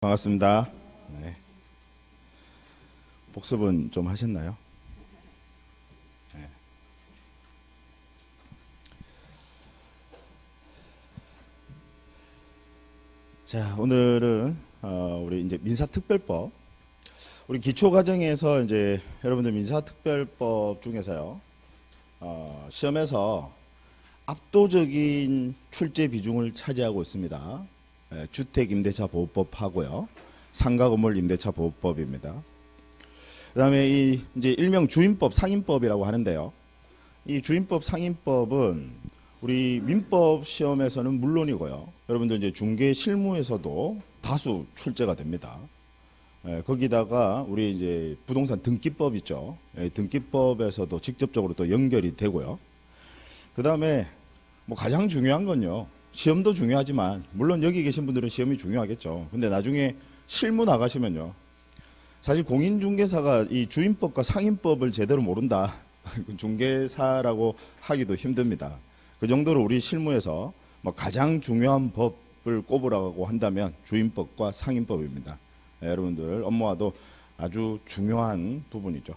반갑습니다. 네. 복습은 좀 하셨나요? 네. 자, 오늘은 우리 이제 민사특별법, 우리 기초과정에서 이제 여러분들 민사특별법 중에서요, 시험에서 압도적인 출제 비중을 차지하고 있습니다. 주택임대차보호법하고요, 상가건물 임대차보호법입니다. 그다음에 이 이제 일명 주임법 상임법이라고 하는데요. 이 주임법 상임법은 우리 민법 시험에서는 물론이고요, 여러분들 이제 중개 실무에서도 다수 출제가 됩니다. 거기다가 우리 이제 부동산 등기법 있죠. 등기법에서도 직접적으로 또 연결이 되고요. 그다음에 뭐 가장 중요한 건요, 시험도 중요하지만 물론 여기 계신 분들은 시험이 중요하겠죠. 근데 나중에 실무 나가시면요, 사실 공인중개사가 이 주임법과 상임법을 제대로 모른다, 중개사라고 하기도 힘듭니다. 그 정도로 우리 실무에서 뭐 가장 중요한 법을 꼽으라고 한다면 주임법과 상임법입니다. 여러분들 업무와도 아주 중요한 부분이죠.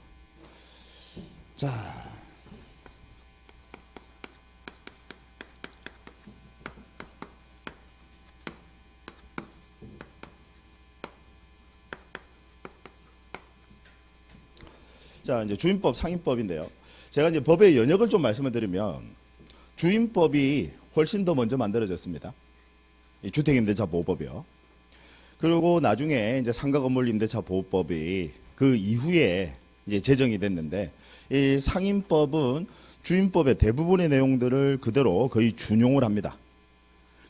자, 이제 주임법 상임법인데요. 제가 이제 법의 연역을 좀 말씀을 드리면, 주임법이 훨씬 더 먼저 만들어졌습니다. 이 주택임대차보호법이요. 그리고 나중에 이제 상가건물임대차보호법이 그 이후에 이제 제정이 됐는데, 이 상임법은 주임법의 대부분의 내용들을 그대로 거의 준용을 합니다.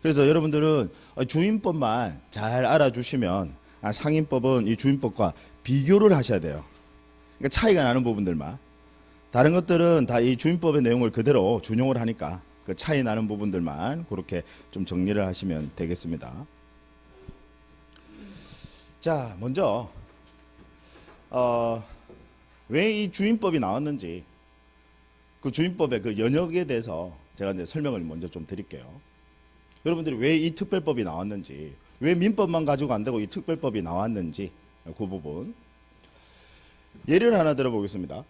그래서 여러분들은 주임법만 잘 알아주시면 상임법은 이 주임법과 비교를 하셔야 돼요. 그러니까 차이가 나는 부분들만, 다른 것들은 다 이 주임법의 내용을 그대로 준용을 하니까 그 차이 나는 부분들만 그렇게 좀 정리를 하시면 되겠습니다. 자, 먼저 왜 이 주임법이 나왔는지, 그 주임법의 그 연역에 대해서 제가 이제 설명을 먼저 좀 드릴게요. 여러분들이 왜 이 특별법이 나왔는지, 왜 민법만 가지고 안 되고 이 특별법이 나왔는지, 그 부분 예를 하나 들어보겠습니다.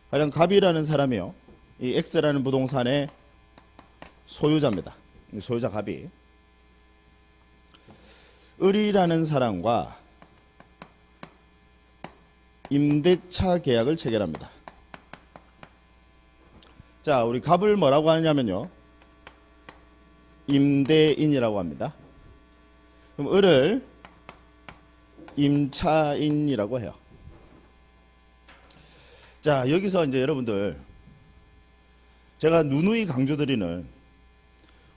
가령 갑이라는 사람이요, 이 X라는 부동산의 소유자입니다. 소유자 갑이 을이라는 사람과 임대차 계약을 체결합니다. 자, 우리 갑을 뭐라고 하냐면요, 임대인이라고 합니다. 그럼 을을 임차인이라고 해요. 자, 여기서 이제 여러분들 제가 누누이 강조드리는,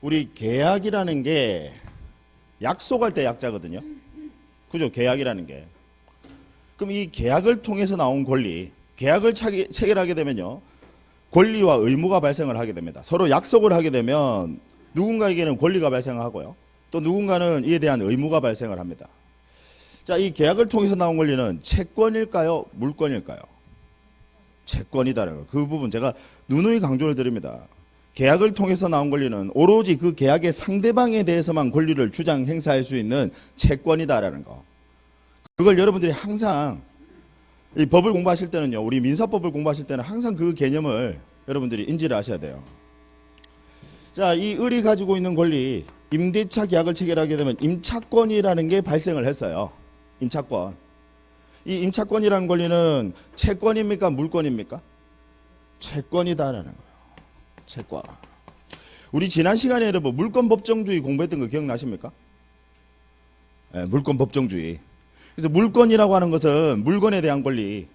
우리 계약이라는 게 약속할 때 약자거든요. 그죠? 계약이라는 게. 그럼 이 계약을 통해서 나온 권리, 계약을 체결하게 되면요, 권리와 의무가 발생을 하게 됩니다. 서로 약속을 하게 되면 누군가에게는 권리가 발생하고요, 또 누군가는 이에 대한 의무가 발생을 합니다. 자, 이 계약을 통해서 나온 권리는 채권일까요? 물권일까요? 채권이다라는 거. 그 부분 제가 누누이 강조를 드립니다. 계약을 통해서 나온 권리는 오로지 그 계약의 상대방에 대해서만 권리를 주장 행사할 수 있는 채권이다라는 거. 그걸 여러분들이 항상 이 법을 공부하실 때는요, 우리 민사법을 공부하실 때는 항상 그 개념을 여러분들이 인지를 하셔야 돼요. 자, 이 을이 가지고 있는 권리, 임대차 계약을 체결하게 되면 임차권이라는 게 발생을 했어요. 임차권. 이 임차권이라는 권리는 채권입니까? 물권입니까? 채권이다라는 거예요. 채권. 우리 지난 시간에 여러분 물권 법정주의 공부했던 거 기억나십니까? 네, 물권 법정주의. 그래서 물권이라고 하는 것은 물건에 대한 권리.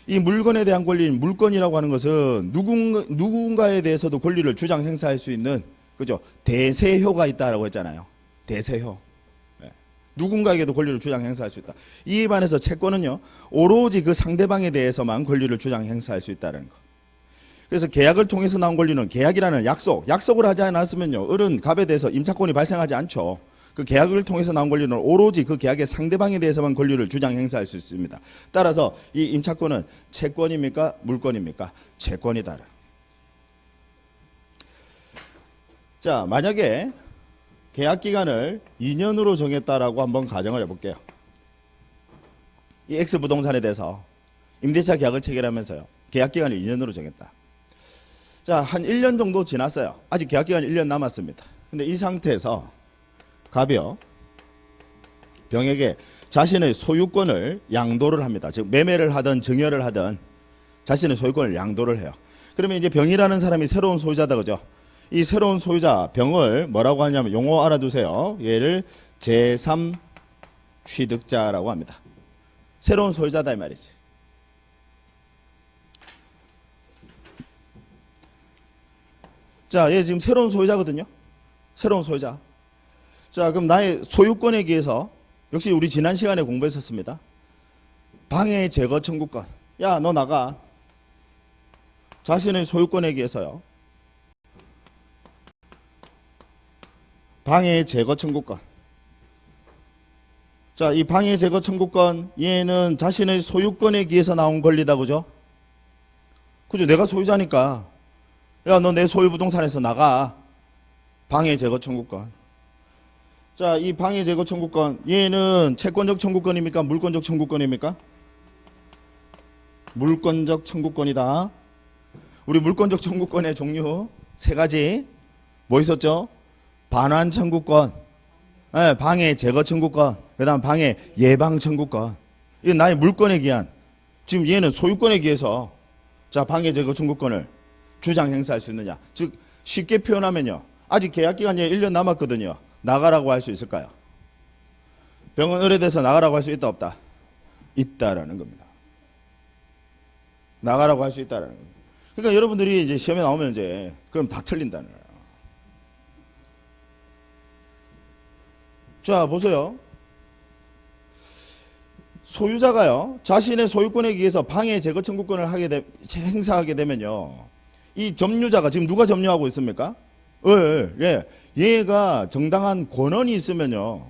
이 물건에 대한 권리인 물권이라고 하는 것은 누군가에 대해서도 권리를 주장 행사할 수 있는, 그죠? 대세효가 있다라고 했잖아요. 대세효. 누군가에게도 권리를 주장 행사할 수 있다. 이에 반해서 채권은요, 오로지 그 상대방에 대해서만 권리를 주장 행사할 수 있다는 거. 그래서 계약을 통해서 나온 권리는 계약이라는 약속을 하지 않았으면요, 을은 갑에 대해서 임차권이 발생하지 않죠. 그 계약을 통해서 나온 권리는 오로지 그 계약의 상대방에 대해서만 권리를 주장 행사할 수 있습니다. 따라서 이 임차권은 채권입니까? 물권입니까? 채권이다. 자, 만약에 계약 기간을 2년으로 정했다라고 한번 가정을 해볼게요. 이 X 부동산에 대해서 임대차 계약을 체결하면서요. 계약 기간을 2년으로 정했다. 자, 한 1년 정도 지났어요. 아직 계약 기간이 1년 남았습니다. 근데 이 상태에서 갑이요, 병에게 자신의 소유권을 양도를 합니다. 즉 매매를 하든 증여를 하든 자신의 소유권을 양도를 해요. 그러면 이제 병이라는 사람이 새로운 소유자다, 그죠? 이 새로운 소유자 병을 뭐라고 하냐면, 용어 알아두세요. 얘를 제3 취득자라고 합니다. 새로운 소유자다 이 말이지. 자, 얘 지금 새로운 소유자거든요. 새로운 소유자. 자, 그럼 나의 소유권에 기해서 역시 우리 지난 시간에 공부했었습니다. 방해 제거 청구권. 야, 너 나가. 자신의 소유권에 기해서요. 방해 제거 청구권. 자, 이 방해 제거 청구권, 얘는 자신의 소유권에 기해서 나온 권리다, 그죠? 그죠? 내가 소유자니까. 야, 너 내 소유 부동산에서 나가. 방해 제거 청구권. 자, 이 방해 제거 청구권, 얘는 채권적 청구권입니까? 물권적 청구권입니까? 물권적 청구권이다. 우리 물권적 청구권의 종류 세 가지 뭐 있었죠? 반환 청구권, 방해 제거 청구권, 그 다음 방해 예방 청구권. 이건 나의 물권에 기한, 지금 얘는 소유권에 기해서 자, 방해 제거 청구권을 주장 행사할 수 있느냐. 즉 쉽게 표현하면요, 아직 계약 기간이 1년 남았거든요. 나가라고 할 수 있을까요? 병은 의뢰돼서 나가라고 할 수 있다, 없다? 있다라는 겁니다. 나가라고 할 수 있다라는 겁니다. 그러니까 여러분들이 이제 시험에 나오면 이제 그럼 다 틀린다는 거예요. 자, 보세요. 소유자가요, 자신의 소유권에 의해서 방해 제거 청구권을 행사하게 되면요, 이 점유자가 지금 누가 점유하고 있습니까? 예. 얘가 정당한 권한이 있으면요,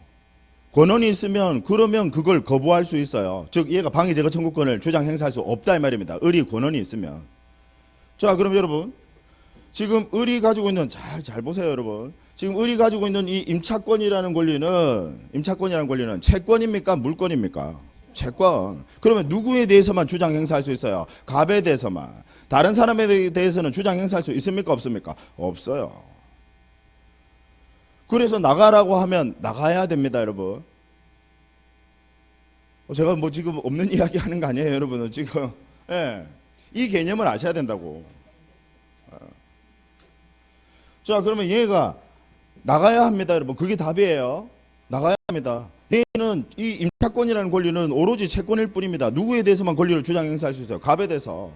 권한이 있으면 그러면 그걸 거부할 수 있어요. 즉 얘가 방해 제거 청구권을 주장 행사할 수 없다 이 말입니다. 을이 권한이 있으면. 자, 그럼 여러분, 지금 을이 가지고 있는, 잘 보세요 여러분. 지금 을이 가지고 있는 이 임차권이라는 권리는 채권입니까? 물권입니까? 채권. 그러면 누구에 대해서만 주장 행사할 수 있어요? 갑에 대해서만. 다른 사람에 대해서는 주장 행사할 수 있습니까? 없습니까? 없어요. 그래서 나가라고 하면 나가야 됩니다, 여러분. 제가 뭐 지금 없는 이야기 하는 거 아니에요, 여러분은 지금. 예. 이 개념을 아셔야 된다고. 자, 그러면 얘가 나가야 합니다, 여러분. 그게 답이에요. 나가야 합니다. 얘는 이 임차권이라는 권리는 오로지 채권일 뿐입니다. 누구에 대해서만 권리를 주장 행사할 수 있어요? 갑에 대해서.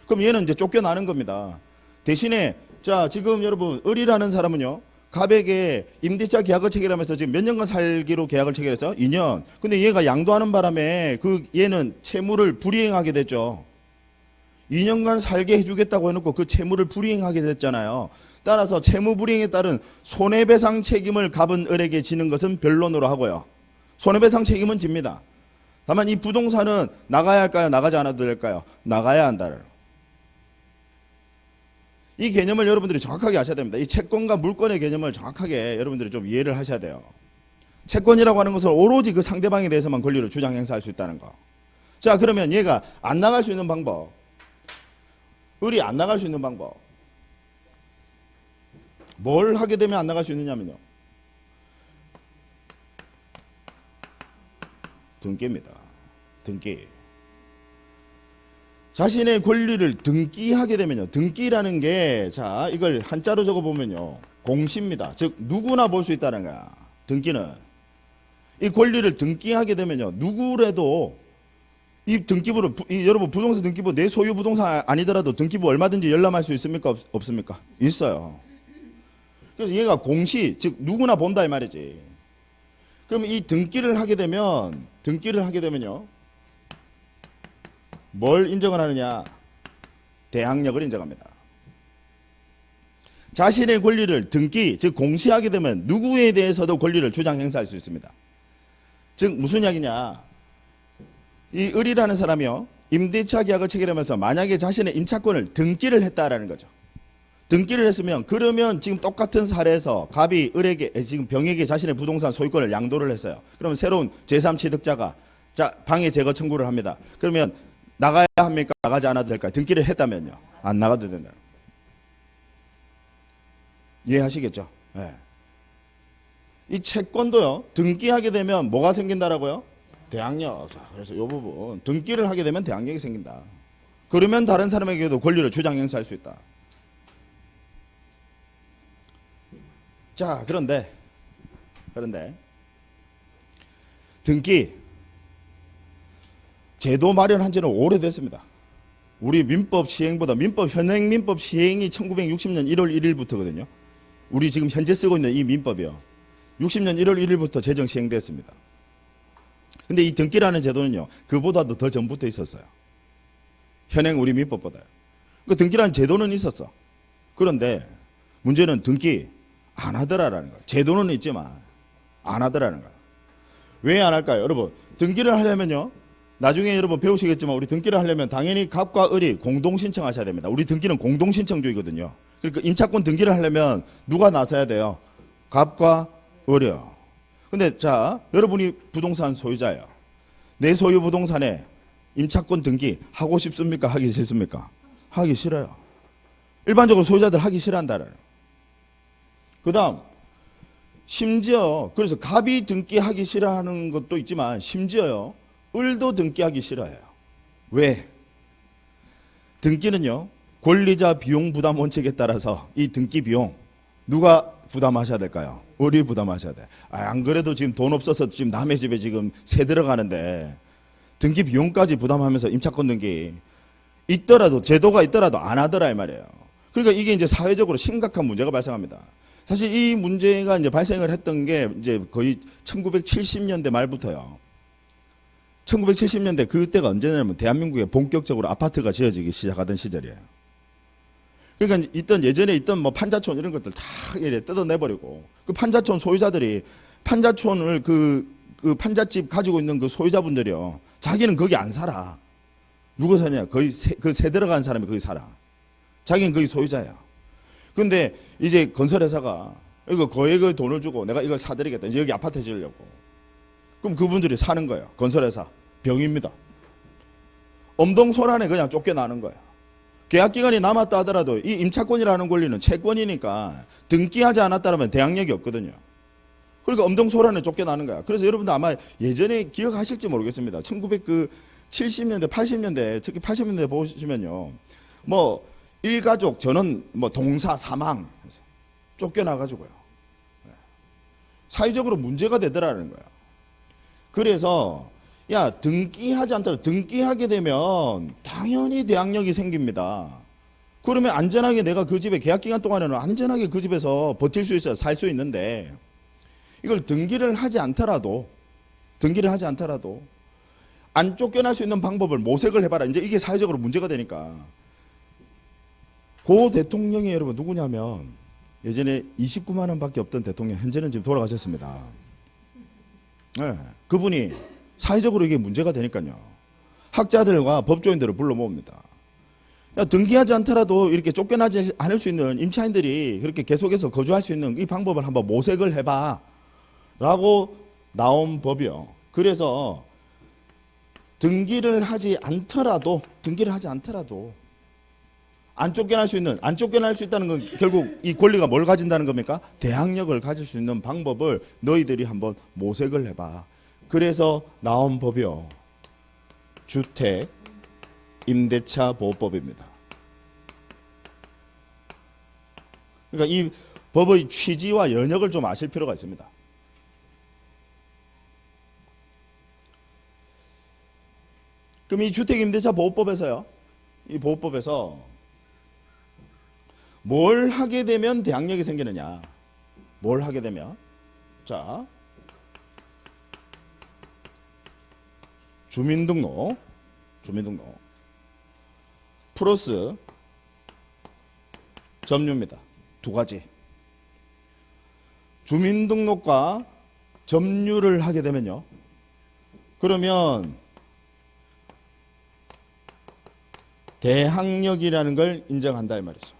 그럼 얘는 이제 쫓겨나는 겁니다. 대신에 자, 지금 여러분, 을이라는 사람은요, 갑에게 임대차 계약을 체결하면서 지금 몇 년간 살기로 계약을 체결했죠? 2년. 근데 얘가 양도하는 바람에 얘는 채무를 불이행하게 됐죠. 2년간 살게 해주겠다고 해놓고 그 채무를 불이행하게 됐잖아요. 따라서 채무 불이행에 따른 손해배상 책임을 갑은 을에게 지는 것은 변론으로 하고요. 손해배상 책임은 집니다. 다만 이 부동산은 나가야 할까요? 나가지 않아도 될까요? 나가야 한다는. 이 개념을 여러분들이 정확하게 아셔야 됩니다. 이 채권과 물권의 개념을 정확하게 여러분들이 좀 이해를 하셔야 돼요. 채권이라고 하는 것은 오로지 그 상대방에 대해서만 권리를 주장 행사할 수 있다는 거. 자, 그러면 얘가 안 나갈 수 있는 방법. 을이 안 나갈 수 있는 방법. 뭘 하게 되면 안 나갈 수 있느냐면요, 등기입니다. 등기. 자신의 권리를 등기하게 되면요, 등기라는 게, 자, 이걸 한자로 적어보면요, 공시입니다. 즉 누구나 볼 수 있다는 거야. 등기는 이 권리를 등기하게 되면요, 누구라도 이 등기부를, 여러분 부동산 등기부 내 소유 부동산 아니더라도 등기부 얼마든지 열람할 수 있습니까? 없습니까? 있어요. 그래서 얘가 공시, 즉 누구나 본다 이 말이지. 그럼 이 등기를 하게 되면요, 뭘 인정을 하느냐? 대항력을 인정합니다. 자신의 권리를 등기, 즉 공시하게 되면 누구에 대해서도 권리를 주장 행사할 수 있습니다. 즉 무슨 이야기냐? 이 을이라는 사람이요, 임대차 계약을 체결하면서 만약에 자신의 임차권을 등기를 했다라는 거죠. 등기를 했으면 그러면 지금 똑같은 사례에서 갑이 을에게 지금 병에게 자신의 부동산 소유권을 양도를 했어요. 그러면 새로운 제3취득자가 자 방해 제거 청구를 합니다. 그러면 나가야 합니까? 나가지 않아도 될까요? 등기를 했다면요. 안 나가도 된다. 이해하시겠죠? 네. 이 채권도요. 등기하게 되면 뭐가 생긴다라고요? 대항력. 자, 그래서 이 부분 등기를 하게 되면 대항력이 생긴다. 그러면 다른 사람에게도 권리를 주장 행사할 수 있다. 자, 그런데 등기 제도 마련한 지는 오래됐습니다. 우리 민법 시행보다 현행 민법 시행이 1960년 1월 1일부터거든요. 우리 지금 현재 쓰고 있는 이 민법이요. 60년 1월 1일부터 제정 시행됐습니다. 근데 이 등기라는 제도는요. 그보다도 더 전부터 있었어요. 현행 우리 민법보다요. 그 등기라는 제도는 있었어. 그런데 문제는 등기 안 하더라라는 거예요. 제도는 있지만 안 하더라는 거예요. 왜 안 할까요? 여러분 등기를 하려면요. 나중에 여러분 배우시겠지만 우리 등기를 하려면 당연히 갑과 을이 공동 신청하셔야 됩니다. 우리 등기는 공동 신청주의거든요. 그러니까 임차권 등기를 하려면 누가 나서야 돼요? 갑과 을이요. 근데 자 여러분이 부동산 소유자예요. 내 소유 부동산에 임차권 등기 하고 싶습니까? 하기 싫습니까? 하기 싫어요. 일반적으로 소유자들 하기 싫어한다는. 그 다음 심지어 그래서 갑이 등기하기 싫어하는 것도 있지만 심지어요. 을도 등기하기 싫어해요. 왜? 등기는요. 권리자 비용 부담 원칙에 따라서 이 등기 비용 누가 부담하셔야 될까요? 을이 부담하셔야 돼. 안 그래도 지금 돈 없어서 지금 남의 집에 지금 새 들어가는데 등기 비용까지 부담하면서 임차권 등기 있더라도 제도가 있더라도 안 하더라 이 말이에요. 그러니까 이게 이제 사회적으로 심각한 문제가 발생합니다. 사실 이 문제가 이제 발생을 했던 게 이제 거의 1970년대 말부터요. 1970년대 그때가 언제냐면 대한민국에 본격적으로 아파트가 지어지기 시작하던 시절이에요. 그러니까 예전에 있던 뭐 판자촌 이런 것들 다 이래 뜯어내버리고 그 판자촌 소유자들이 판자촌을 그 판잣집 가지고 있는 그 소유자분들이요. 자기는 거기 안 살아. 누가 사냐? 거의 새 들어가는 사람이 거기 살아. 자기는 거기 소유자야. 근데 이제 건설회사가 이거 거액의 돈을 주고 내가 이걸 사드리겠다. 이제 여기 아파트 지으려고. 그럼 그분들이 사는 거예요. 건설회사. 병입니다. 엄동소란에 그냥 쫓겨나는 거예요. 계약기간이 남았다 하더라도 이 임차권이라는 권리는 채권이니까 등기하지 않았다면 대항력이 없거든요. 그러니까 엄동소란에 쫓겨나는 거야. 그래서 여러분들 아마 예전에 기억하실지 모르겠습니다. 1970년대, 80년대, 특히 80년대 보시면요. 뭐 일가족 전원 뭐 동사 사망 쫓겨나가지고요. 사회적으로 문제가 되더라는 거야. 그래서 야 등기하지 않더라도 등기하게 되면 당연히 대항력이 생깁니다. 그러면 안전하게 내가 그 집에 계약기간 동안에는 안전하게 그 집에서 버틸 수 있어요. 살 수 있는데 이걸 등기를 하지 않더라도 안 쫓겨날 수 있는 방법을 모색을 해봐라. 이제 이게 사회적으로 문제가 되니까 고 대통령이 여러분 누구냐면 예전에 29만 원밖에 없던 대통령 현재는 지금 돌아가셨습니다. 네, 그분이 사회적으로 이게 문제가 되니까요. 학자들과 법조인들을 불러 모읍니다. 야, 등기하지 않더라도 이렇게 쫓겨나지 않을 수 있는 임차인들이 그렇게 계속해서 거주할 수 있는 이 방법을 한번 모색을 해봐 라고 나온 법이요. 그래서 등기를 하지 않더라도 안 쫓겨날 수 있다는 건 결국 이 권리가 뭘 가진다는 겁니까? 대항력을 가질 수 있는 방법을 너희들이 한번 모색을 해봐. 그래서 나온 법이요. 주택 임대차 보호법입니다. 그러니까 이 법의 취지와 연역을 좀 아실 필요가 있습니다. 그럼 이 주택 임대차 보호법에서요. 이 보호법에서 뭘 하게 되면 대항력이 생기느냐? 뭘 하게 되면? 자, 주민등록 플러스 점유입니다. 두 가지. 주민등록과 점유를 하게 되면요. 그러면 대항력이라는 걸 인정한다 이 말이죠.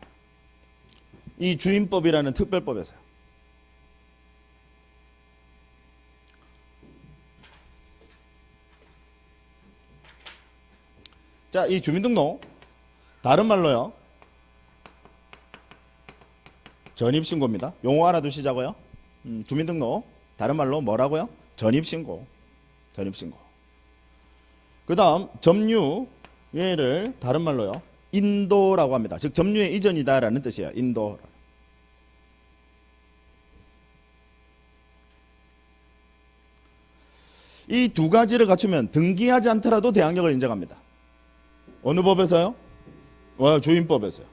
이 주임법이라는 특별법에서요. 자, 이 주민등록 다른 말로요, 전입신고입니다. 용어 알아두시자고요. 주민등록 다른 말로 뭐라고요? 전입신고. 전입신고. 그 다음 점유, 얘를 다른 말로요, 인도라고 합니다. 즉 점유의 이전이다 라는 뜻이에요. 인도. 이 두 가지를 갖추면 등기하지 않더라도 대항력을 인정합니다. 어느 법에서요? 주임법에서요.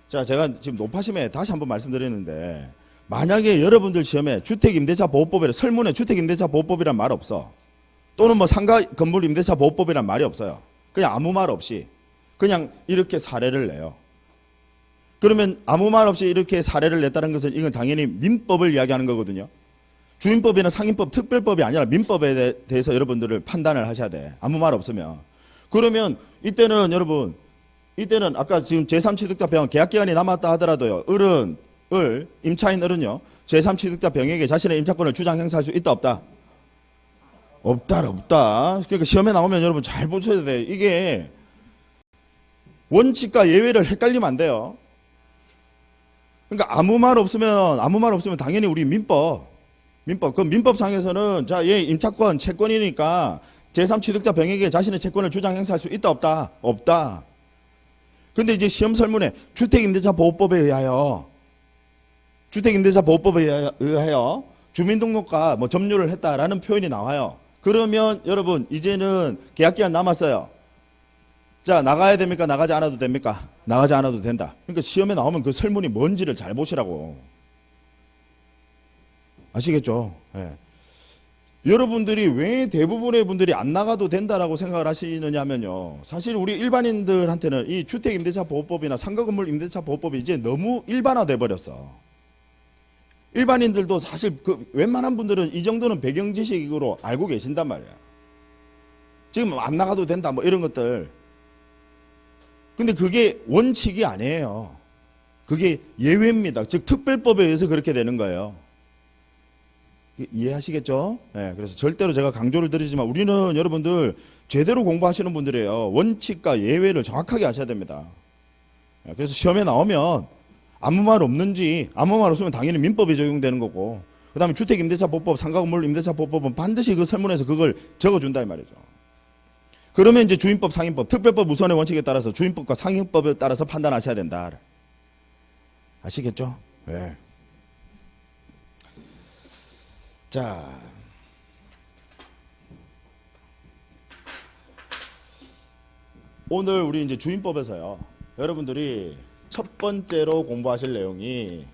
자, 제가 지금 높아심에 다시 한번 말씀드리는데, 만약에 여러분들 시험에 주택임대차보호법이라, 설문에 주택임대차보호법이란 말 없어. 또는 뭐 상가 건물 임대차 보호법이란 말이 없어요. 그냥 아무 말 없이 그냥 이렇게 사례를 내요. 그러면 아무 말 없이 이렇게 사례를 냈다는 것은 이건 당연히 민법을 이야기하는 거거든요. 주임법이나 상임법, 특별법이 아니라 민법에 대해서 여러분들을 판단을 하셔야 돼. 아무 말 없으면. 그러면 이때는 여러분, 이때는 아까 지금 제3취득자 병 계약기간이 남았다 하더라도요, 임차인 을은요, 제3취득자 병에게 자신의 임차권을 주장 행사할 수 있다 없다? 없다. 그러니까 시험에 나오면 여러분 잘 보셔야 돼. 이게 원칙과 예외를 헷갈리면 안 돼요. 그러니까 아무 말 없으면 당연히 우리 민법 그 민법상에서는 자, 얘 임차권 채권이니까 제3취득자 병에게 자신의 채권을 주장 행사할 수 있다 없다? 없다. 근데 이제 시험 설문에 주택임대차보호법에 의하여 주민등록과 뭐 점유를 했다라는 표현이 나와요. 그러면 여러분 이제는 계약기간 남았어요. 자, 나가야 됩니까? 나가지 않아도 됩니까? 나가지 않아도 된다. 그러니까 시험에 나오면 그 설문이 뭔지를 잘 보시라고. 아시겠죠? 예. 여러분들이 왜 대부분의 분들이 안 나가도 된다라고 생각을 하시느냐면요, 사실 우리 일반인들한테는 이 주택임대차보호법이나 상가건물 임대차보호법이 이제 너무 일반화돼 버렸어. 일반인들도 사실 그 웬만한 분들은 이 정도는 배경 지식으로 알고 계신단 말이야. 지금 안 나가도 된다 뭐 이런 것들. 근데 그게 원칙이 아니에요. 그게 예외입니다. 즉 특별법에 의해서 그렇게 되는 거예요. 이해하시겠죠? 네, 그래서 절대로 제가 강조를 드리지만 우리는 여러분들 제대로 공부하시는 분들이에요. 원칙과 예외를 정확하게 아셔야 됩니다. 네, 그래서 시험에 나오면 아무 말 없는지, 아무 말 없으면 당연히 민법이 적용되는 거고, 그 다음에 주택임대차보호법, 상가건물 임대차보호법은 반드시 그 설문에서 그걸 적어준다 이 말이죠. 그러면 이제 주임법, 상임법, 특별법 우선의 원칙에 따라서 주임법과 상임법에 따라서 판단하셔야 된다. 아시겠죠? 네. 자, 오늘 우리 이제 주임법에서요, 여러분들이 첫 번째로 공부하실 내용이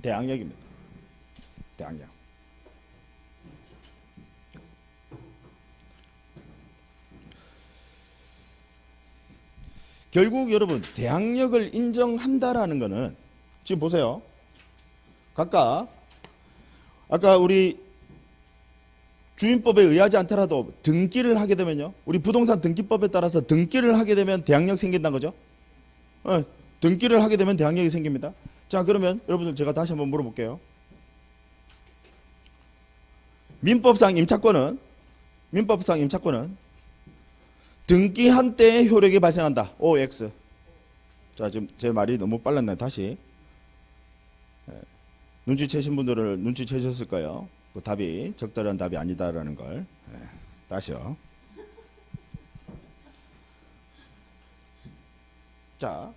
대항력입니다. 대항력. 결국 여러분 대항력을 인정한다라는 것은 지금 보세요. 각각 아까 우리 주임법에 의하지 않더라도 등기를 하게 되면요, 우리 부동산 등기법에 따라서 등기를 하게 되면 대항력 생긴다는 거죠. 등기를 하게 되면 대항력이 생깁니다. 자, 그러면 여러분들 제가 다시 한번 물어볼게요. 민법상 임차권은 등기한 때에 효력이 발생한다. OX. 자, 지금 제 말이 너무 빨랐나요? 다시. 눈치채신 분들은 눈치채셨을 거예요. 그 답이 적절한 답이 아니다라는 걸. 다시요. 자,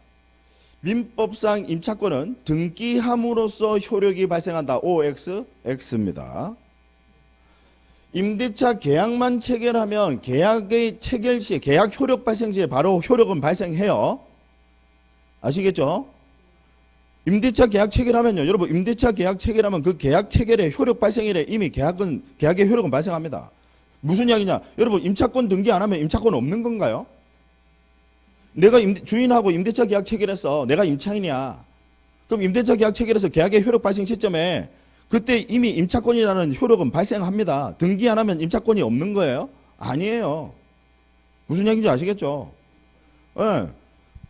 민법상 임차권은 등기함으로써 효력이 발생한다. OX, X입니다. 임대차 계약만 체결하면 계약의 체결 시에, 계약 효력 발생 시에 바로 효력은 발생해요. 아시겠죠? 임대차 계약 체결하면요, 여러분 임대차 계약 체결하면 그 계약 체결의 효력 발생일에 이미 계약의 효력은 발생합니다. 무슨 이야기냐? 여러분 임차권 등기 안 하면 임차권 없는 건가요? 내가 주인하고 임대차 계약 체결했어. 내가 임차인이야. 그럼 임대차 계약 체결해서 계약의 효력 발생 시점에 그때 이미 임차권이라는 효력은 발생합니다. 등기 안 하면 임차권이 없는 거예요? 아니에요. 무슨 얘기인지 아시겠죠? 예.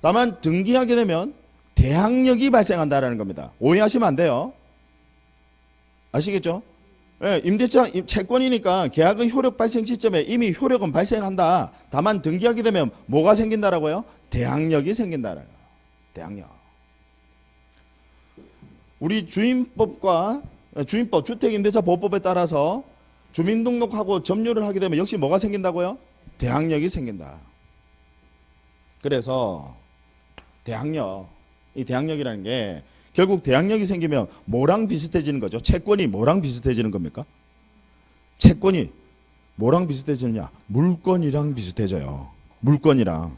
다만 등기하게 되면 대항력이 발생한다라는 겁니다. 오해하시면 안 돼요. 아시겠죠? 예, 임대차 채권이니까 계약의 효력 발생 시점에 이미 효력은 발생한다. 다만 등기하게 되면 뭐가 생긴다라고요? 대항력이 생긴다라는 거예요. 대항력. 우리 주임법 주택임대차보호법에 따라서 주민등록하고 점유를 하게 되면 역시 뭐가 생긴다고요? 대항력이 생긴다. 그래서 대항력, 이 대항력이라는 게 결국 대항력이 생기면 뭐랑 비슷해지는 거죠? 채권이 뭐랑 비슷해지는 겁니까? 채권이 뭐랑 비슷해지느냐? 물건이랑 비슷해져요. 물건이랑.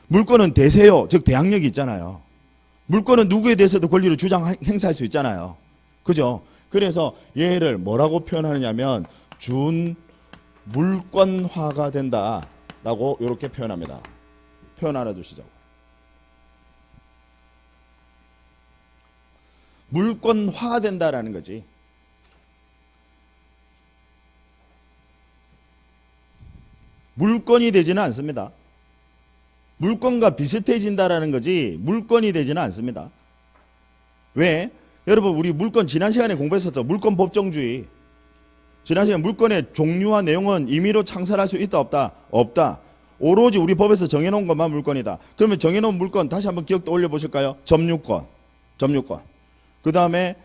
물건은 대세요. 즉 대항력이 있잖아요. 물건은 누구에 대해서도 권리를 행사할 수 있잖아요. 그죠? 그래서 얘를 뭐라고 표현하느냐면 준 물건화가 된다라고 이렇게 표현합니다. 표현 알아두시죠. 물건화된다라는 거지. 물건이 되지는 않습니다. 물건과 비슷해진다라는 거지 물건이 되지는 않습니다. 왜? 여러분 우리 물건 지난 시간에 공부했었죠. 물건 법정주의. 지난 시간에 물건의 종류와 내용은 임의로 창설할 수 있다 없다? 없다. 오로지 우리 법에서 정해놓은 것만 물건이다. 그러면 정해놓은 물건 다시 한번 기억 떠올려 보실까요? 점유권. 그 다음에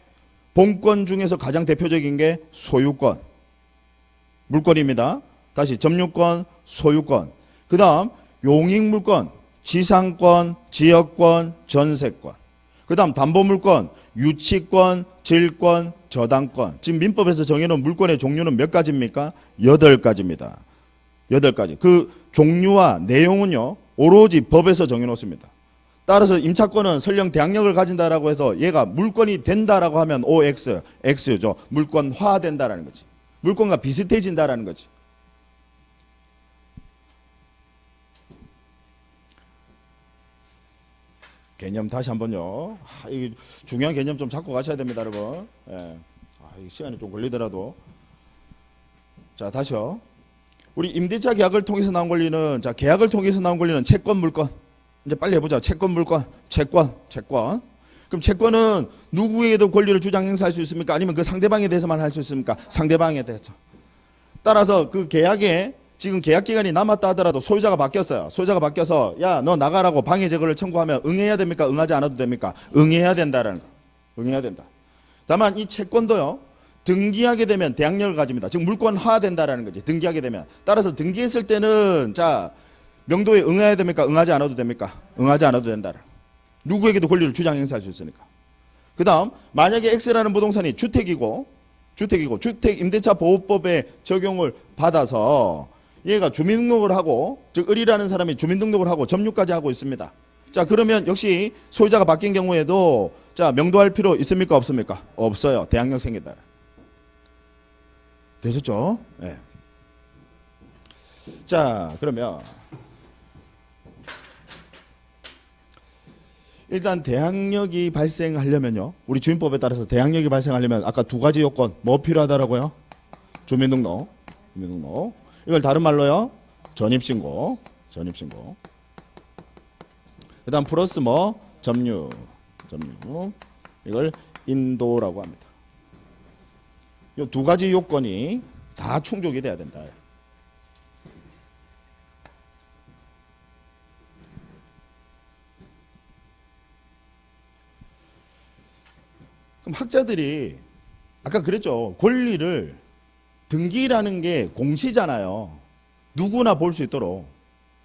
본권 중에서 가장 대표적인 게 소유권. 물건입니다. 다시 점유권, 소유권. 그 다음 용익물권, 지상권, 지역권, 전세권. 그 다음 담보물권, 유치권, 질권, 저당권. 지금 민법에서 정해놓은 물건의 종류는 몇 가지입니까? 8가지입니다. 8가지. 그 종류와 내용은요 오로지 법에서 정해놓습니다. 따라서 임차권은 설령 대항력을 가진다라고 해서 얘가 물건이 된다라고 하면 OX, X죠. 물건화된다라는 거지. 물건과 비슷해진다라는 거지. 개념 다시 한번요. 이 중요한 개념 좀 잡고 가셔야 됩니다, 여러분. 예. 이 시간이 좀 걸리더라도. 자, 다시요. 우리 임대차 계약을 통해서 나온 권리는, 자, 계약을 통해서 나온 권리는 채권, 물건. 이제 빨리 해보자. 채권, 물건, 채권. 그럼 채권은 누구에게도 권리를 주장 행사할 수 있습니까? 아니면 그 상대방에 대해서만 할 수 있습니까? 상대방에 대해서. 따라서 그 계약에 지금 계약 기간이 남았다 하더라도 소유자가 바뀌었어요. 소유자가 바뀌어서 야, 너 나가라고 방해 제거를 청구하면 응해야 됩니까? 응하지 않아도 됩니까? 응해야 된다라는 거. 응해야 된다. 다만 이 채권도요. 등기하게 되면 대항력을 가집니다. 즉 물건화된다라는 거지. 등기하게 되면. 따라서 등기했을 때는 자 명도에 응해야 됩니까? 응하지 않아도 됩니까? 응하지 않아도 된다. 누구에게도 권리를 주장 행사할 수 있으니까. 그 다음 만약에 X라는 부동산이 주택이고 주택임대차보호법에 적용을 받아서 얘가 주민등록을 하고 즉 을이라는 사람이 주민등록을 하고 점유까지 하고 있습니다. 자 그러면 역시 소유자가 바뀐 경우에도 자 명도할 필요 있습니까? 없습니까? 없어요. 대항력 생긴다. 되셨죠? 네. 자 그러면 일단 대항력이 발생하려면요. 우리 주민법에 따라서 대항력이 발생하려면 아까 2가지 요건 뭐 필요하다라고요? 주민등록. 이걸 다른 말로요. 전입신고. 그 다음 플러스 뭐? 점유. 이걸 인도라고 합니다. 이 2가지 요건이 다 충족이 돼야 된다. 그럼 학자들이 아까 그랬죠. 권리를 등기라는 게 공시잖아요. 누구나 볼 수 있도록.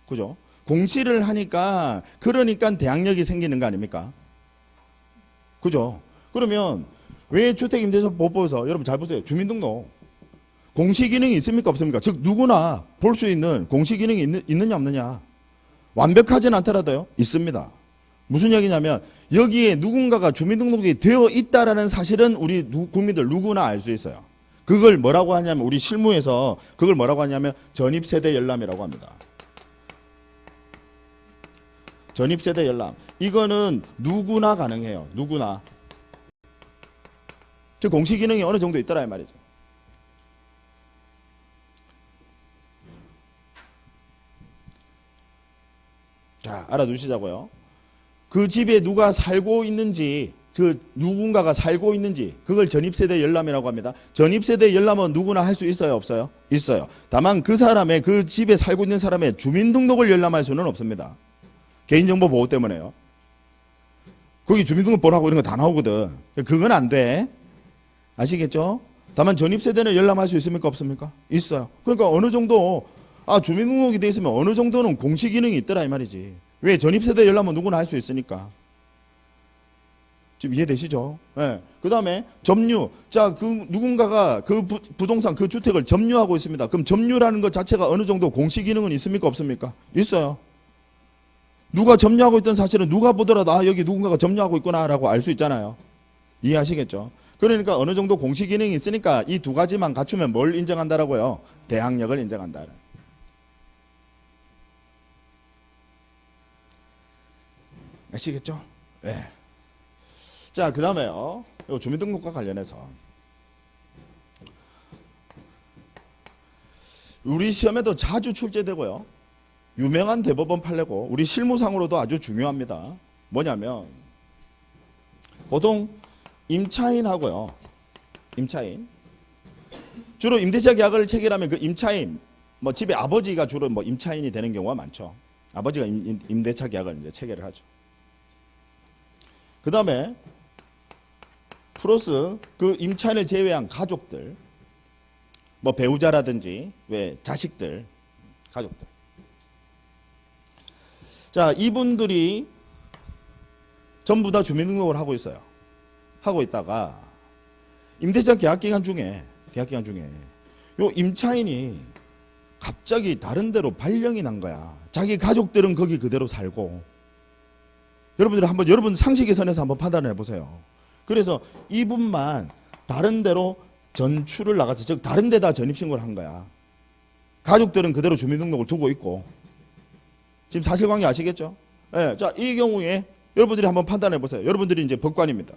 그죠? 공시를 하니까 그러니까 대항력이 생기는 거 아닙니까? 그죠? 그러면 왜 주택임대차보호법에서 여러분 잘 보세요. 주민등록 공시기능이 있습니까? 없습니까? 즉 누구나 볼 수 있는 공시기능이 있느냐 없느냐. 완벽하진 않더라도요. 있습니다. 무슨 얘기냐면 여기에 누군가가 주민등록이 되어 있다라는 사실은 우리 국민들 누구나 알 수 있어요. 그걸 뭐라고 하냐면 우리 실무에서 그걸 뭐라고 하냐면 전입세대 열람이라고 합니다. 전입세대 열람. 이거는 누구나 가능해요. 누구나. 즉 공시기능이 어느 정도 있더라 이 말이죠. 자 알아두시자고요. 그 집에 누가 살고 있는지, 그 누군가가 살고 있는지, 그걸 전입세대 열람이라고 합니다. 전입세대 열람은 누구나 할 수 있어요, 없어요? 있어요. 다만 그 사람의, 그 집에 살고 있는 사람의 주민등록을 열람할 수는 없습니다. 개인정보 보호 때문에요. 거기 주민등록 번호하고 이런 거 다 나오거든. 그건 안 돼. 아시겠죠? 다만 전입세대는 열람할 수 있습니까, 없습니까? 있어요. 그러니까 어느 정도 주민등록이 돼 있으면 어느 정도는 공시 기능이 있더라 이 말이지. 왜? 전입세대 열람은 누구나 할 수 있으니까. 지금 이해되시죠? 네. 그 다음에 점유. 자, 그 누군가가 그 부동산, 그 주택을 점유하고 있습니다. 그럼 점유라는 것 자체가 어느 정도 공시 기능은 있습니까, 없습니까? 있어요. 누가 점유하고 있던 사실은 누가 보더라도 여기 누군가가 점유하고 있구나라고 알 수 있잖아요. 이해하시겠죠? 그러니까 어느 정도 공시 기능이 있으니까 이 두 가지만 갖추면 뭘 인정한다라고요? 대항력을 인정한다. 아시겠죠? 네. 자, 그 다음에요. 주민등록과 관련해서 우리 시험에도 자주 출제되고요. 유명한 대법원 판례고 우리 실무상으로도 아주 중요합니다. 뭐냐면 보통 임차인하고요. 임차인. 주로 임대차 계약을 체결하면 그 임차인, 뭐 집에 아버지가 주로 뭐 임차인이 되는 경우가 많죠. 아버지가 임대차 계약을 이제 체결을 하죠. 그 다음에 플러스 그 임차인을 제외한 가족들, 뭐 배우자라든지 왜 자식들, 가족들. 자, 이분들이 전부 다 주민등록을 하고 있어요. 하고 있다가 임대차 계약 기간 중에 요 임차인이 갑자기 다른 데로 발령이 난 거야. 자기 가족들은 거기 그대로 살고. 여러분들 한번 여러분 상식의 선에서 한번 판단해 보세요. 그래서 이분만 다른 데로 전출을 나가서 즉 다른 데다 전입신고를 한 거야. 가족들은 그대로 주민등록을 두고 있고. 지금 사실관계 아시겠죠? 네, 자, 이 경우에 여러분들이 한번 판단해 보세요. 여러분들이 이제 법관입니다.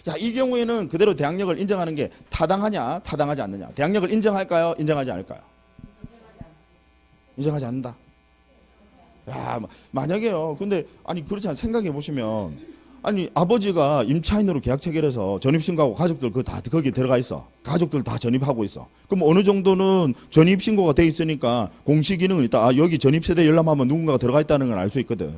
자, 이 경우에는 그대로 대항력을 인정하는 게 타당하냐, 타당하지 않느냐. 대항력을 인정할까요? 인정하지 않을까요? 인정하지 않는다. 야, 만약에요. 근데 아니 그렇지 않아. 생각해 보시면 아니 아버지가 임차인으로 계약 체결해서 전입신고하고 가족들 그 다 거기 들어가 있어. 가족들 다 전입하고 있어. 그럼 어느 정도는 전입신고가 돼 있으니까 공시 기능은 있다. 여기 전입세대 열람하면 누군가가 들어가 있다는 걸 알 수 있거든.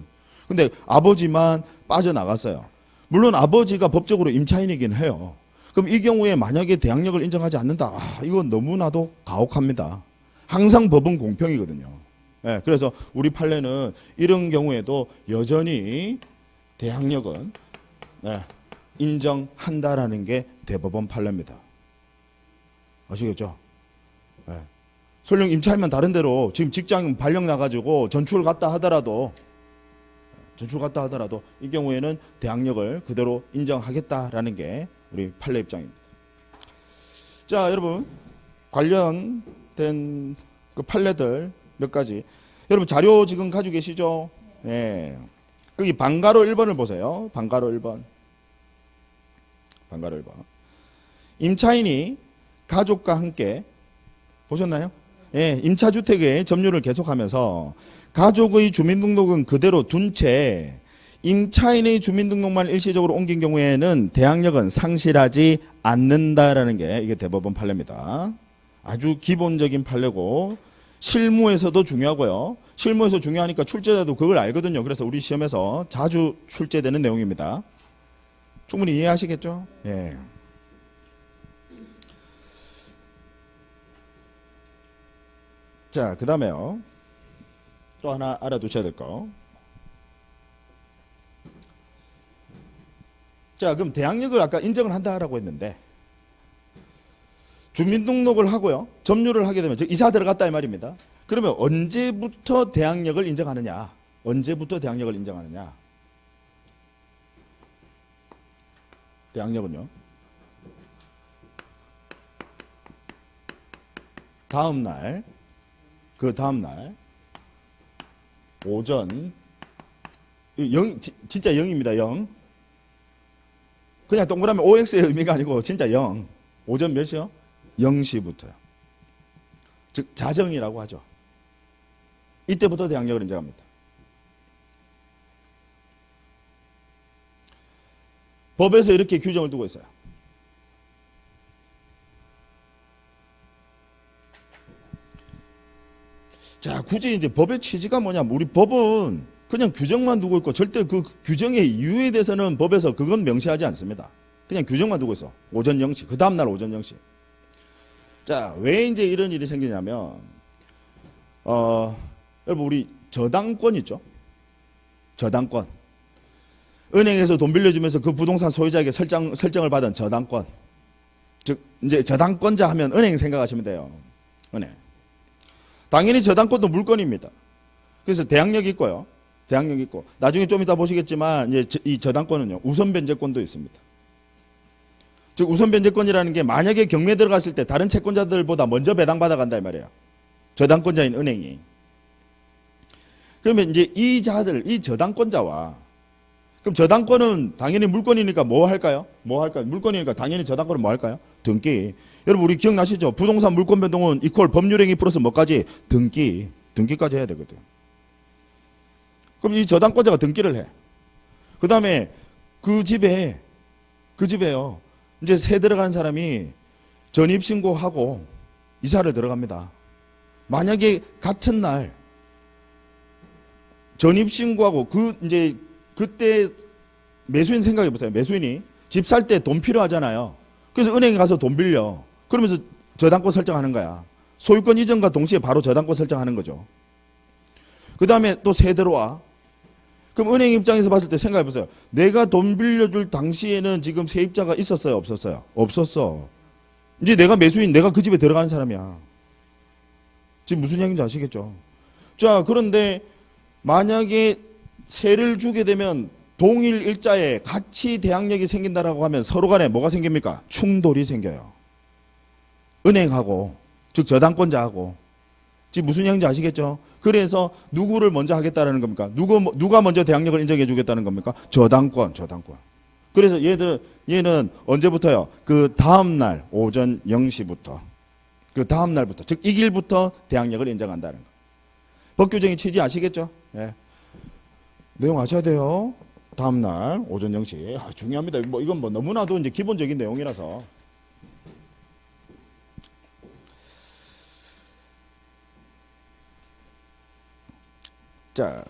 근데 아버지만 빠져나갔어요. 물론 아버지가 법적으로 임차인이긴 해요. 그럼 이 경우에 만약에 대항력을 인정하지 않는다. 이건 너무나도 가혹합니다. 항상 법은 공평이거든요. 네, 그래서 우리 판례는 이런 경우에도 여전히 대항력은 인정한다라는 게 대법원 판례입니다. 아시겠죠? 네. 설령 임차인만 다른 데로 지금 직장 발령 나가지고 전출 갔다 하더라도 이 경우에는 대항력을 그대로 인정하겠다라는 게 우리 판례 입장입니다. 자, 여러분 관련된 그 판례들 몇 가지. 여러분 자료 지금 가지고 계시죠? 네. 여기 방가로 1번을 보세요. 방가로 1번. 임차인이 가족과 함께 보셨나요? 예, 임차주택의 점유를 계속하면서 가족의 주민등록은 그대로 둔 채 임차인의 주민등록만 일시적으로 옮긴 경우에는 대항력은 상실하지 않는다라는 게 이게 대법원 판례입니다. 아주 기본적인 판례고 실무에서도 중요하고요. 실무에서 중요하니까 출제자도 그걸 알거든요. 그래서 우리 시험에서 자주 출제되는 내용입니다. 충분히 이해하시겠죠? 예. 자, 그 다음에요. 또 하나 알아두셔야 될 거. 자, 그럼 대항력을 아까 인정을 한다라고 했는데 주민등록을 하고요. 점유를 하게 되면 즉 이사 들어갔다 이 말입니다. 그러면 언제부터 대항력을 인정하느냐? 대항력은요. 그 다음날 오전 진짜 0입니다. 0. 그냥 동그라미 OX의 의미가 아니고 진짜 0. 오전 몇 시요? 0시부터요. 즉 자정이라고 하죠. 이때부터 대항력을 인정합니다. 법에서 이렇게 규정을 두고 있어요. 자, 굳이 이제 법의 취지가 뭐냐? 우리 법은 그냥 규정만 두고 있고 절대 그 규정의 이유에 대해서는 법에서 그건 명시하지 않습니다. 그냥 규정만 두고 있어. 오전 0시. 그 다음날 오전 0시. 자, 왜 이제 이런 일이 생기냐면, 여러분, 우리 저당권 있죠? 저당권. 은행에서 돈 빌려주면서 그 부동산 소유자에게 설정을 받은 저당권. 즉, 이제 저당권자 하면 은행 생각하시면 돼요. 은행. 당연히 저당권도 물건입니다. 그래서 대항력이 있고요. 대항력이 있고. 나중에 좀 이따 보시겠지만, 이제 이 저당권은요, 우선 변제권도 있습니다. 즉, 우선 변제권이라는 게 만약에 경매에 들어갔을 때 다른 채권자들보다 먼저 배당받아 간다 이 말이에요. 저당권자인 은행이. 그러면 이제 이 자들, 이 저당권자와, 그럼 저당권은 당연히 물건이니까 뭐 할까요? 뭐 할까요? 물건이니까 당연히 저당권은 뭐 할까요? 등기. 여러분, 우리 기억나시죠? 부동산 물권 변동은 이퀄 법률행위 플러스 뭐까지? 등기. 등기까지 해야 되거든. 그럼 이 저당권자가 등기를 해. 그 다음에 그 집에요. 이제 새 들어가는 사람이 전입신고하고 이사를 들어갑니다. 만약에 같은 날 전입신고하고 이제 그때 매수인 생각해 보세요. 매수인이 집 살 때 돈 필요하잖아요. 그래서 은행에 가서 돈 빌려. 그러면서 저당권 설정하는 거야. 소유권 이전과 동시에 바로 저당권 설정하는 거죠. 그 다음에 또 새 들어와. 그럼 은행 입장에서 봤을 때 생각해 보세요. 내가 돈 빌려줄 당시에는 지금 세입자가 있었어요? 없었어요? 없었어. 이제 내가 매수인, 내가 그 집에 들어가는 사람이야. 지금 무슨 얘기인지 아시겠죠? 자, 그런데 만약에 세를 주게 되면 동일 일자에 같이 대항력이 생긴다라고 하면 서로 간에 뭐가 생깁니까? 충돌이 생겨요. 은행하고, 즉 저당권자하고. 지금 무슨 얘기인지 아시겠죠? 그래서 누구를 먼저 하겠다라는 겁니까? 누가 먼저 대항력을 인정해 주겠다는 겁니까? 저당권. 그래서 얘는 언제부터요? 그 다음날 오전 0시부터. 그 다음날부터. 즉, 이 길부터 대항력을 인정한다는 거. 법 규정의 취지 아시겠죠? 예. 내용 아셔야 돼요. 다음날 오전 0시. 중요합니다. 이건 너무나도 이제 기본적인 내용이라서. 자,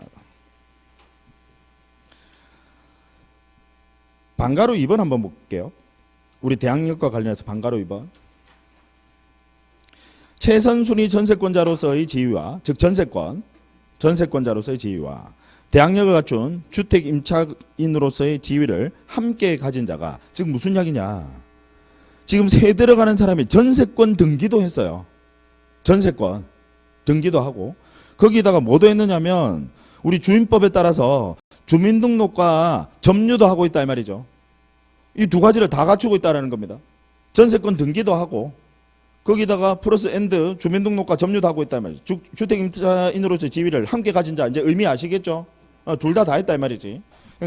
방가로 2번 한번 볼게요. 우리 대항력과 관련해서 방가로 2번. 최선순위 전세권자로서의 지위와, 즉 전세권자로서의 지위와 대항력을 갖춘 주택 임차인으로서의 지위를 함께 가진 자가, 즉 무슨 이야기냐? 지금 새 들어가는 사람이 전세권 등기도 했어요. 전세권 등기도 하고 거기다가 뭐도 했느냐면 우리 주민법에 따라서 주민등록과 점유도 하고 있다 이 말이죠. 이 두 가지를 다 갖추고 있다는 겁니다. 전세권 등기도 하고 거기다가 플러스 앤드 주민등록과 점유도 하고 있다 이 말이죠. 주택임차인으로서의 지위를 함께 가진 자, 이제 의미 아시겠죠? 둘 다 했다 이 말이지.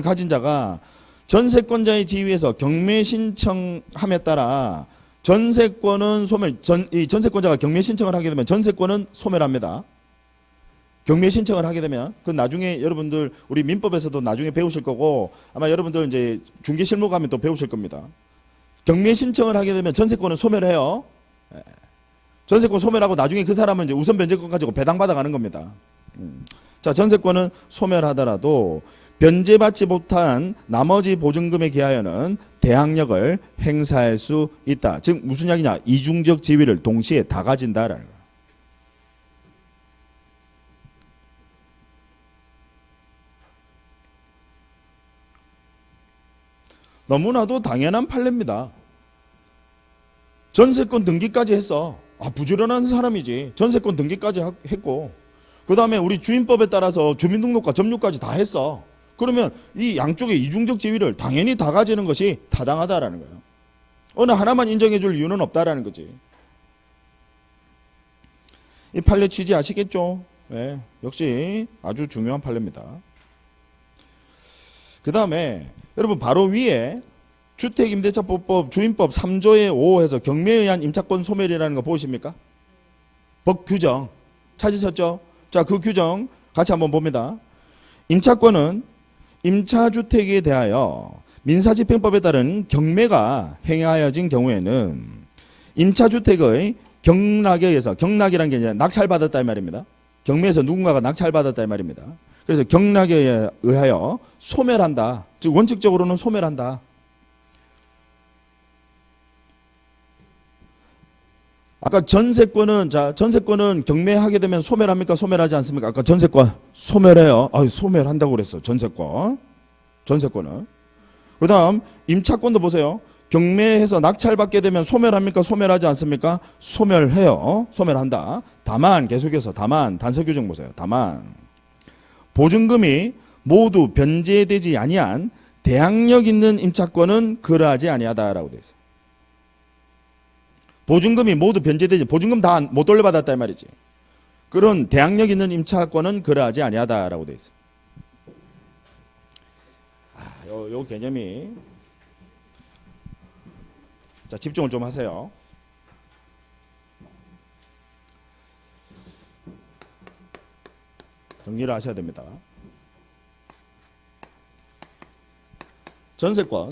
가진 자가 전세권자의 지위에서 경매 신청함에 따라 전세권은 이 전세권자가 경매 신청을 하게 되면 전세권은 소멸합니다. 경매 신청을 하게 되면 그 나중에 여러분들 우리 민법에서도 나중에 배우실 거고 아마 여러분들 이제 중개 실무 가면 또 배우실 겁니다. 경매 신청을 하게 되면 전세권은 소멸해요. 전세권 소멸하고 나중에 그 사람은 이제 우선 변제권 가지고 배당받아 가는 겁니다. 자, 전세권은 소멸하더라도 변제받지 못한 나머지 보증금에 기하여는 대항력을 행사할 수 있다. 즉 무슨 이야기냐? 이중적 지위를 동시에 다 가진다라는 거예요. 너무나도 당연한 판례입니다. 전세권 등기까지 했어. 부지런한 사람이지. 전세권 등기까지 했고 그 다음에 우리 주인법에 따라서 주민등록과 점유까지 다 했어. 그러면 이 양쪽의 이중적 지위를 당연히 다 가지는 것이 타당하다라는 거예요. 어느 하나만 인정해 줄 이유는 없다라는 거지. 이 판례 취지 아시겠죠? 네, 역시 아주 중요한 판례입니다. 그 다음에 여러분 바로 위에 주택임대차보법 주임법 3조의 5에서 경매에 의한 임차권 소멸이라는 거 보이십니까? 법 규정 찾으셨죠? 자, 그 규정 같이 한번 봅니다. 임차권은 임차주택에 대하여 민사집행법에 따른 경매가 행하여진 경우에는 임차주택의 경락에 의해서, 경락이라는 게 이제 낙찰받았다 이 말입니다. 경매에서 누군가가 낙찰받았다 이 말입니다. 그래서 경락에 의하여 소멸한다. 즉 원칙적으로는 소멸한다. 아까 전세권은 경매하게 되면 소멸합니까? 소멸하지 않습니까? 아까 전세권 소멸해요. 소멸한다고 그랬어. 전세권은. 그다음 임차권도 보세요. 경매해서 낙찰받게 되면 소멸합니까? 소멸하지 않습니까? 소멸해요. 소멸한다. 다만 계속해서 단서 규정 보세요. 다만 보증금이 모두 변제되지 아니한 대항력 있는 임차권은 그러하지 아니하다라고 되어 있어요. 보증금이 모두 변제되지, 보증금 다 못 돌려받았다 이 말이지. 그런 대항력 있는 임차권은 그러하지 아니하다라고 되어 있어요. 요 개념이, 자, 집중을 좀 하세요. 정리를 하셔야 됩니다. 전세권.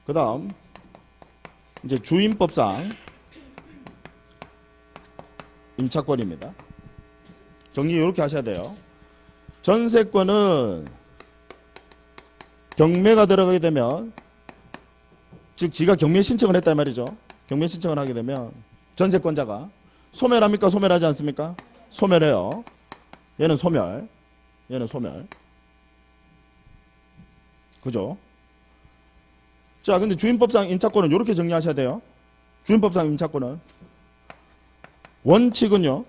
그 다음 이제 주임법상 임차권입니다. 정리 이렇게 하셔야 돼요. 전세권은 경매가 들어가게 되면, 즉 지가 경매 신청을 했단 말이죠. 경매 신청을 하게 되면 전세권자가 소멸합니까? 소멸하지 않습니까? 소멸해요. 얘는 소멸. 그죠? 자, 근데 주임법상 임차권은 이렇게 정리하셔야 돼요. 주임법상 임차권은 원칙은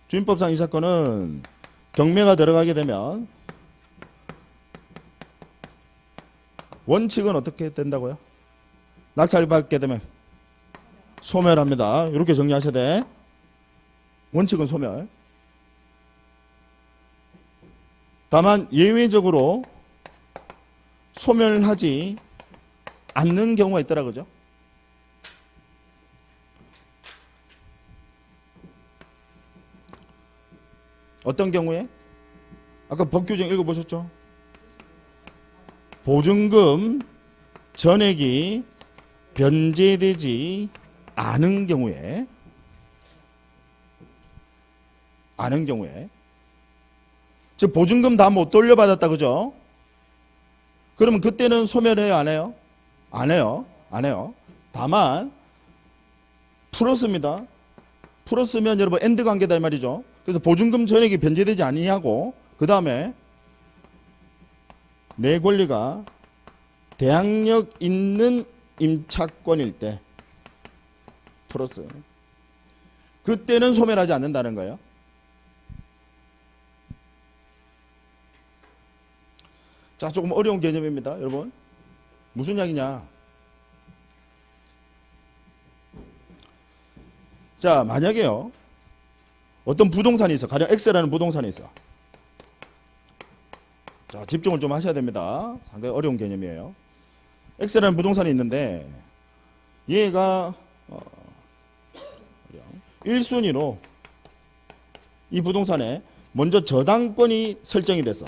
주임법상 임차권은 경매가 들어가게 되면 원칙은 어떻게 된다고요? 낙찰받게 되면 소멸합니다. 이렇게 정리하셔야 돼. 원칙은 소멸. 다만 예외적으로 소멸하지 않는 경우가 있더라, 그죠? 어떤 경우에? 아까 법규정 읽어보셨죠? 보증금 전액이 변제되지 않은 경우에, 즉 보증금 다 못 돌려받았다, 그죠? 그러면 그때는 소멸해요, 안 해요? 안 해요. 다만 풀었습니다. 풀었으면 여러분 엔드 관계다 이 말이죠. 그래서 보증금 전액이 변제되지 아니냐고, 그 다음에 내 권리가 대항력 있는 임차권일 때 플러스, 그때는 소멸하지 않는다는 거예요. 자, 조금 어려운 개념입니다, 여러분. 무슨 이야기냐? 자, 만약에요, 어떤 부동산이 있어. 가령 X라는 부동산이 있어. 자, 집중을 좀 하셔야 됩니다. 상당히 어려운 개념이에요. X라는 부동산이 있는데 얘가 1순위로 이 부동산에 먼저 저당권이 설정이 됐어.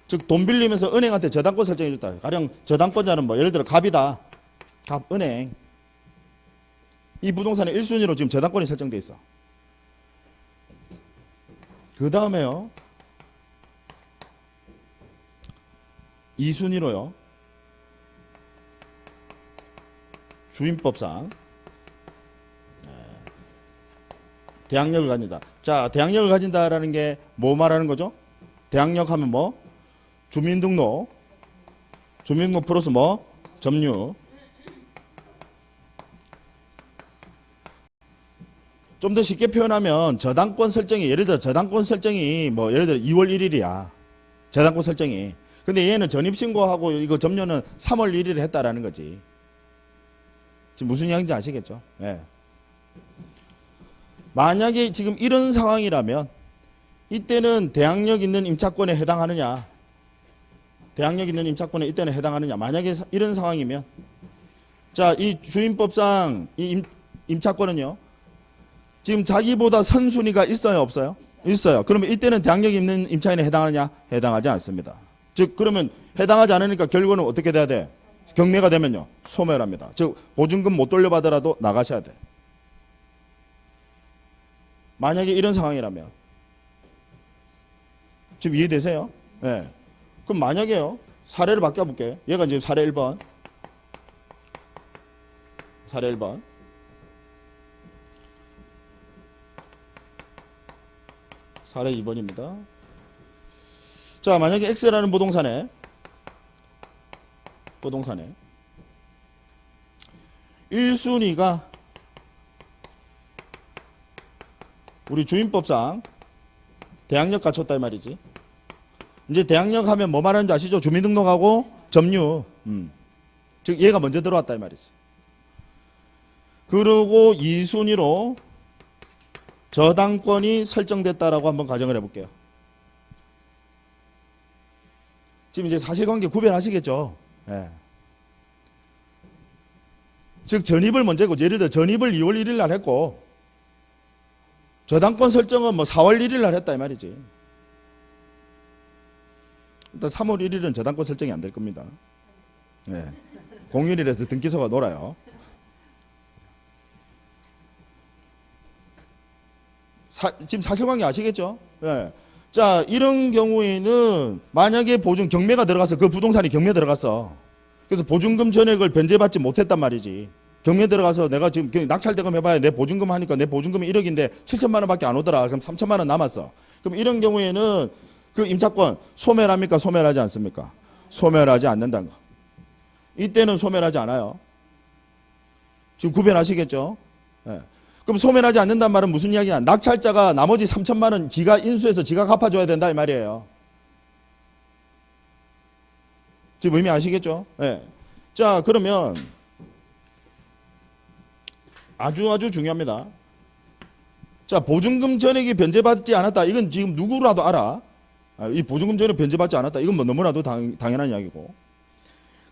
즉 돈 빌리면서 은행한테 저당권 설정해 줬다. 가령 저당권자는 뭐 예를 들어 갑이다. 갑 은행. 이 부동산에 1순위로 지금 저당권이 설정돼 있어. 그 다음에요, 2순위로요, 주임법상 대항력을 가진다. 자, 대항력을 가진다라는 게 뭐 말하는 거죠? 대항력 하면 뭐? 주민등록 플러스 뭐? 점유. 좀 더 쉽게 표현하면 저당권 설정이, 예를 들어 저당권 설정이 뭐 예를 들어 2월 1일이야. 저당권 설정이. 근데 얘는 전입신고하고 이거 점유는 3월 1일에 했다라는 거지. 지금 무슨 이야기인지 아시겠죠? 예. 만약에 지금 이런 상황이라면 이때는 대항력 있는 임차권에 해당하느냐? 대항력 있는 임차권에 이때는 해당하느냐? 만약에 이런 상황이면, 자, 이 주임법상 이 임차권은요, 지금 자기보다 선순위가 있어요, 없어요? 있어요. 그러면 이때는 대항력 있는 임차인에 해당하느냐? 해당하지 않습니다. 즉 그러면 해당하지 않으니까 결과는 어떻게 돼야 돼? 경매가 되면요, 소멸합니다. 즉 보증금 못 돌려받으라도 나가셔야 돼. 만약에 이런 상황이라면 지금 이해되세요? 네. 그럼 만약에요, 사례를 바꿔볼게요. 얘가 지금 사례 1번, 사례 1번. 사례 2번입니다. 자, 만약에 X라는 부동산에 1순위가 우리 주민법상 대항력 갖췄다 이 말이지. 이제 대항력 하면 뭐 말하는지 아시죠? 주민등록하고 점유. 즉 얘가 먼저 들어왔다 이 말이지. 그리고 2순위로 저당권이 설정됐다라고 한번 가정을 해볼게요. 지금 이제 사실관계 구별하시겠죠? 예. 즉 전입을 먼저 했고, 예를 들어 전입을 2월 1일 날 했고 저당권 설정은 뭐 4월 1일 날 했다 이 말이지. 일단 3월 1일은 저당권 설정이 안 될 겁니다. 예. 공휴일이라서 등기소가 놀아요. 지금 사실관계 아시겠죠? 예. 자, 이런 경우에는 만약에 경매가 들어가서 그 부동산이 경매 들어갔어. 그래서 보증금 전액을 변제받지 못했단 말이지. 경매 들어가서 내가 지금 낙찰대금 해봐야 내 보증금 하니까 내 보증금이 1억인데 7천만 원밖에 안 오더라. 그럼 3천만 원 남았어. 그럼 이런 경우에는 그 임차권 소멸합니까? 소멸하지 않습니까? 소멸하지 않는다는 거. 이때는 소멸하지 않아요. 지금 구별하시겠죠? 예. 그럼 소멸하지 않는다는 말은 무슨 이야기야? 낙찰자가 나머지 3천만 원 지가 인수해서 지가 갚아줘야 된다 이 말이에요. 지금 의미 아시겠죠? 네. 자, 그러면 아주 중요합니다. 자, 보증금 전액이 변제받지 않았다. 이건 지금 누구라도 알아. 이 보증금 전액 변제받지 않았다. 이건 뭐 너무나도 당연한 이야기고.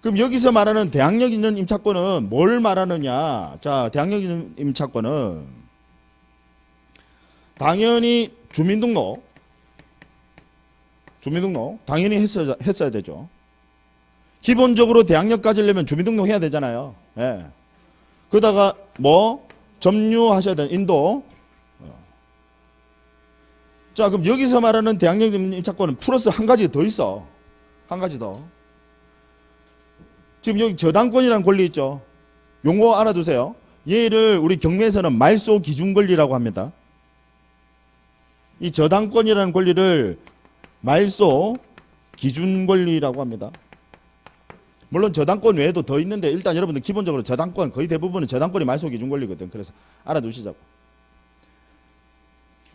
그럼 여기서 말하는 대항력 있는 임차권은 뭘 말하느냐? 자, 대항력 있는 임차권은 당연히 주민등록 당연히 했어야 되죠. 기본적으로 대항력 가지려면 주민등록 해야 되잖아요. 예. 그러다가 뭐 점유하셔야 되는 인도. 자, 그럼 여기서 말하는 대항력 있는 임차권은 플러스 한 가지 더 있어. 한 가지 더. 지금 여기 저당권이라는 권리 있죠. 용어 알아두세요. 얘를 우리 경매에서는 말소 기준 권리라고 합니다. 이 저당권이라는 권리를 말소 기준 권리라고 합니다. 물론 저당권 외에도 더 있는데 일단 여러분들 기본적으로 저당권 거의 대부분은 저당권이 말소 기준 권리거든. 그래서 알아두시자고.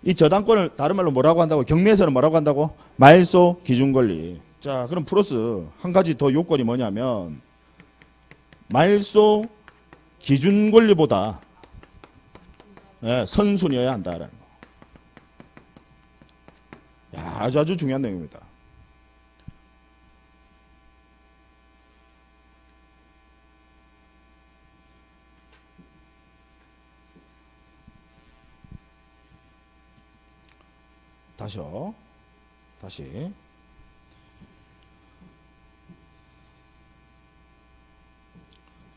이 저당권을 다른 말로 뭐라고 한다고? 경매에서는 뭐라고 한다고? 말소 기준 권리. 자, 그럼 플러스 한 가지 더 요건이 뭐냐면 말소 기준 권리보다 선순위여야 한다라는 거. 야, 아주 중요한 내용입니다. 다시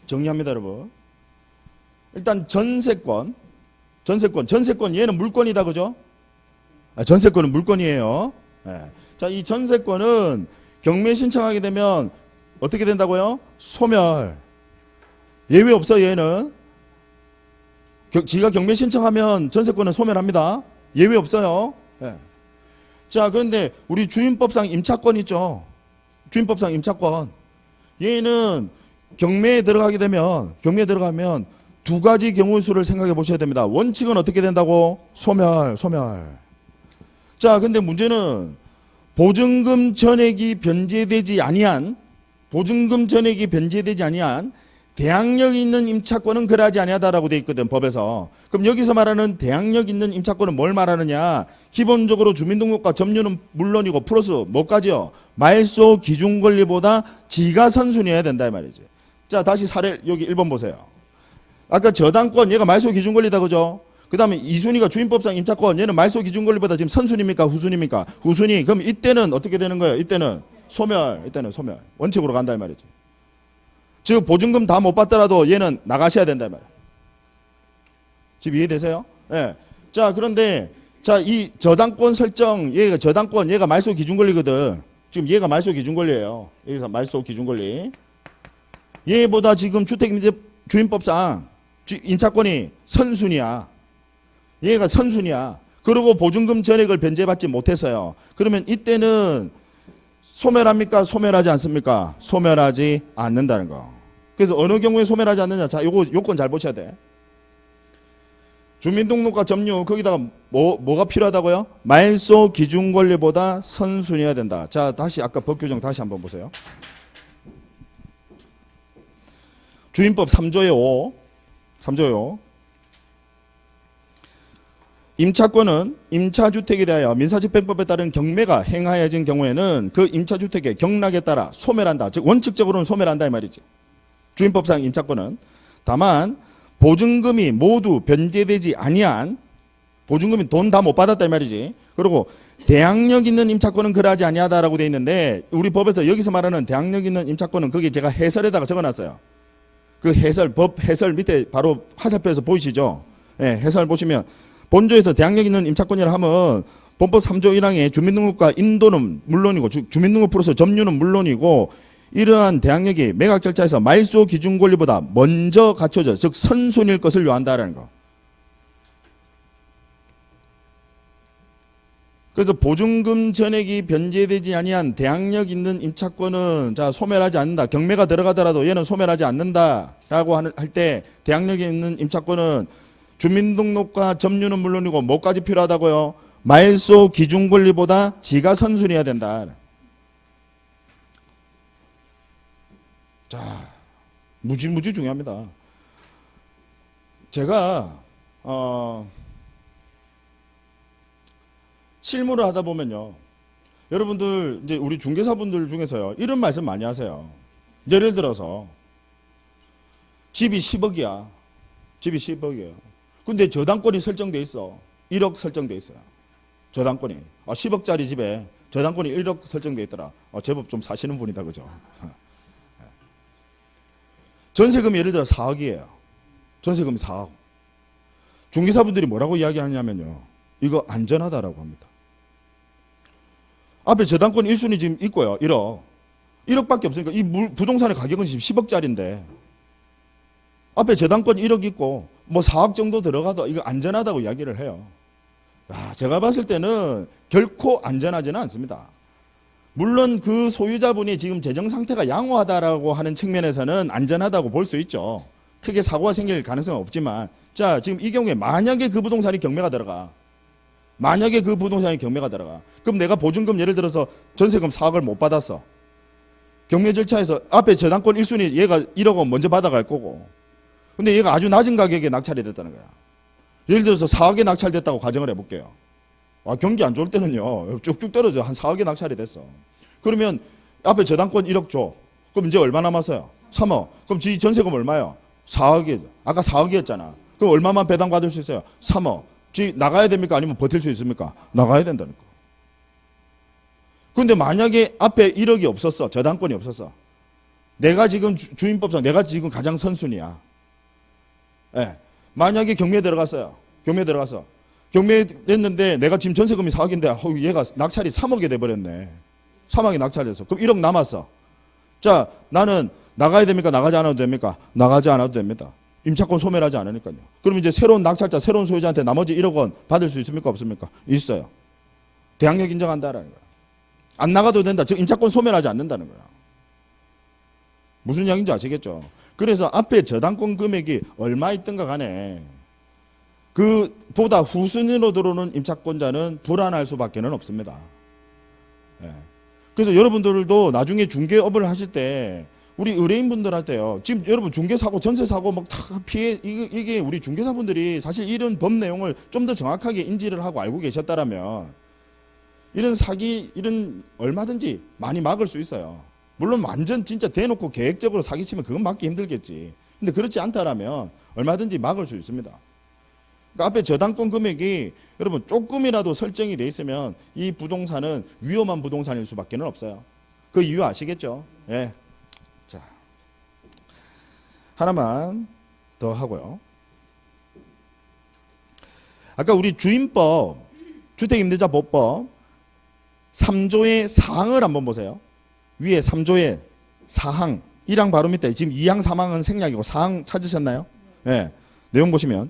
정리합니다, 여러분. 일단 전세권 얘는 물권이다, 그죠? 전세권은 물권이에요. 네. 자, 이 전세권은 경매 신청하게 되면 어떻게 된다고요? 소멸. 예외 없어, 얘는. 지가 경매 신청하면 전세권은 소멸합니다. 예외 없어요. 네. 자, 그런데 우리 주민법상 임차권 있죠? 주민법상 임차권. 얘는 경매에 들어가면 두 가지 경우 수를 생각해 보셔야 됩니다. 원칙은 어떻게 된다고? 소멸. 자, 근데 문제는 보증금 전액이 변제되지 아니한 대항력 있는 임차권은 그러하지 아니하다라고 돼 있거든, 법에서. 그럼 여기서 말하는 대항력 있는 임차권은 뭘 말하느냐? 기본적으로 주민등록과 점유는 물론이고 플러스 뭐까지요? 말소 기준 권리보다 지가 선순위해야 된다 이 말이지. 자, 다시 사례 여기 1번 보세요. 아까 저당권 얘가 말소 기준 권리다, 그죠? 그 다음에 2순위가 주임법상 임차권. 얘는 말소 기준 권리보다 지금 선순위입니까? 후순위입니까? 후순위. 그럼 이때는 어떻게 되는 거예요? 이때는 소멸. 이때는 소멸. 원칙으로 간다 이 말이지. 즉 보증금 다 못 받더라도 얘는 나가셔야 된다 이 말이에요. 지금 이해되세요? 예. 자, 그런데 자, 이 저당권 설정, 얘가 저당권, 얘가 말소 기준 권리거든. 지금 얘가 말소 기준 권리예요. 여기서 말소 기준 권리. 얘보다 지금 주택임대주임법상 임차권이 선순위야. 얘가 선순위야. 그리고 보증금 전액을 변제받지 못했어요. 그러면 이때는 소멸합니까? 소멸하지 않습니까? 소멸하지 않는다는 거. 그래서 어느 경우에 소멸하지 않느냐? 자, 요거 요건 잘 보셔야 돼. 주민등록과 점유 거기다가 뭐가 필요하다고요? 말소 기준 권리보다 선순위해야 된다. 자, 다시 아까 법 규정 다시 한번 보세요. 주임법 3조의 5. 3조의 5. 임차권은 임차주택에 대하여 민사집행법에 따른 경매가 행하여진 경우에는 그 임차주택의 경락에 따라 소멸한다. 즉 원칙적으로는 소멸한다 이 말이지. 주임법상 임차권은 다만 보증금이 모두 변제되지 아니한 보증금이 돈 다 못 받았다 이 말이지. 그리고 대항력 있는 임차권은 그러하지 아니하다라고 돼 있는데 우리 법에서 여기서 말하는 대항력 있는 임차권은 거기 제가 해설에다가 적어놨어요. 그 해설 법 해설 밑에 바로 화살표에서 보이시죠? 예, 해설 보시면 본조에서 대항력 있는 임차권이라 하면 본법 3조 1항에 주민등록과 인도는 물론이고 주민등록 플러스 점유는 물론이고 이러한 대항력이 매각 절차에서 말소 기준 권리보다 먼저 갖춰져 즉 선순위일 것을 요한다라는 거. 그래서 보증금 전액이 변제되지 아니한 대항력 있는 임차권은 자 소멸하지 않는다. 경매가 들어가더라도 얘는 소멸하지 않는다라고 할 때 대항력이 있는 임차권은 주민등록과 점유는 물론이고 뭐까지 필요하다고요? 말소 기준 권리보다 지가 선순위해야 된다. 자, 무지 중요합니다. 제가 실무를 하다 보면요, 여러분들 이제 우리 중개사분들 중에서요 이런 말씀 많이 하세요. 예를 들어서 집이 10억이야. 집이 10억이에요. 근데 저당권이 설정돼 있어. 1억 설정돼 있어요. 저당권이 10억짜리 집에 저당권이 1억 설정돼 있더라. 제법 좀 사시는 분이다, 그죠? 전세금이 예를 들어 4억이에요. 전세금이 4억. 중개사분들이 뭐라고 이야기하냐면요, 이거 안전하다라고 합니다. 앞에 저당권 1순위 지금 있고요. 1억. 1억밖에 없으니까 이 부동산의 가격은 지금 10억짜리인데 앞에 저당권 1억 있고 뭐 4억 정도 들어가도 이거 안전하다고 이야기를 해요. 제가 봤을 때는 결코 안전하지는 않습니다. 물론 그 소유자분이 지금 재정 상태가 양호하다라고 하는 측면에서는 안전하다고 볼 수 있죠. 크게 사고가 생길 가능성은 없지만 자, 지금 이 경우에 만약에 그 부동산이 경매가 들어가. 만약에 그 부동산이 경매가 들어가. 그럼 내가 보증금 예를 들어서 전세금 4억을 못 받았어. 경매 절차에서 앞에 저당권 1순위 얘가 1억 원 먼저 받아갈 거고. 근데 얘가 아주 낮은 가격에 낙찰이 됐다는 거야. 예를 들어서 4억에 낙찰됐다고 가정을 해볼게요. 경기 안 좋을 때는요 쭉쭉 떨어져. 한 4억에 낙찰이 됐어. 그러면 앞에 저당권 1억 줘. 그럼 이제 얼마 남았어요? 3억. 그럼 지 전세금 얼마요? 4억이. 아까 4억이었잖아. 그럼 얼마만 배당받을 수 있어요? 3억. 지 나가야 됩니까? 아니면 버틸 수 있습니까? 나가야 된다니까. 그런데 만약에 앞에 1억이 없었어. 저당권이 없었어. 내가 지금 주임법상 내가 지금 가장 선순위야. 예. 만약에 경매에 들어갔어요. 경매에 들어갔어. 경매에 됐는데 내가 지금 전세금이 4억인데 얘가 낙찰이 3억이 돼버렸네. 3억이 낙찰됐어. 그럼 1억 남았어. 자, 나는 나가야 됩니까? 나가지 않아도 됩니까? 나가지 않아도 됩니다. 임차권 소멸하지 않으니까요. 그럼 이제 새로운 낙찰자, 새로운 소유자한테 나머지 1억 원 받을 수 있습니까? 없습니까? 있어요. 대항력 인정한다라는 거야. 안 나가도 된다. 즉 임차권 소멸하지 않는다는 거야. 무슨 이야기인지 아시겠죠? 그래서 앞에 저당권 금액이 얼마 있든가 간에 그보다 후순위로 들어오는 임차권자는 불안할 수밖에는 없습니다. 예. 그래서 여러분들도 나중에 중개업을 하실 때 우리 의뢰인분들한테요. 지금 여러분 중개사고 전세사고 막 다 피해 이게 우리 중개사분들이 사실 이런 법 내용을 좀 더 정확하게 인지를 하고 알고 계셨다라면 이런 사기 이런 얼마든지 많이 막을 수 있어요. 물론 완전 진짜 대놓고 계획적으로 사기치면 그건 막기 힘들겠지. 근데 그렇지 않다라면 얼마든지 막을 수 있습니다. 그러니까 앞에 저당권 금액이 여러분 조금이라도 설정이 돼 있으면 이 부동산은 위험한 부동산일 수밖에 없어요. 그 이유 아시겠죠? 예. 자, 하나만 더 하고요. 아까 우리 주임법, 주택임대차보호법 3조의 사항을 한번 보세요. 위에 3조의 사항, 1항 바로 밑에 지금 2항, 3항은 생략이고 4항 찾으셨나요? 네. 내용 보시면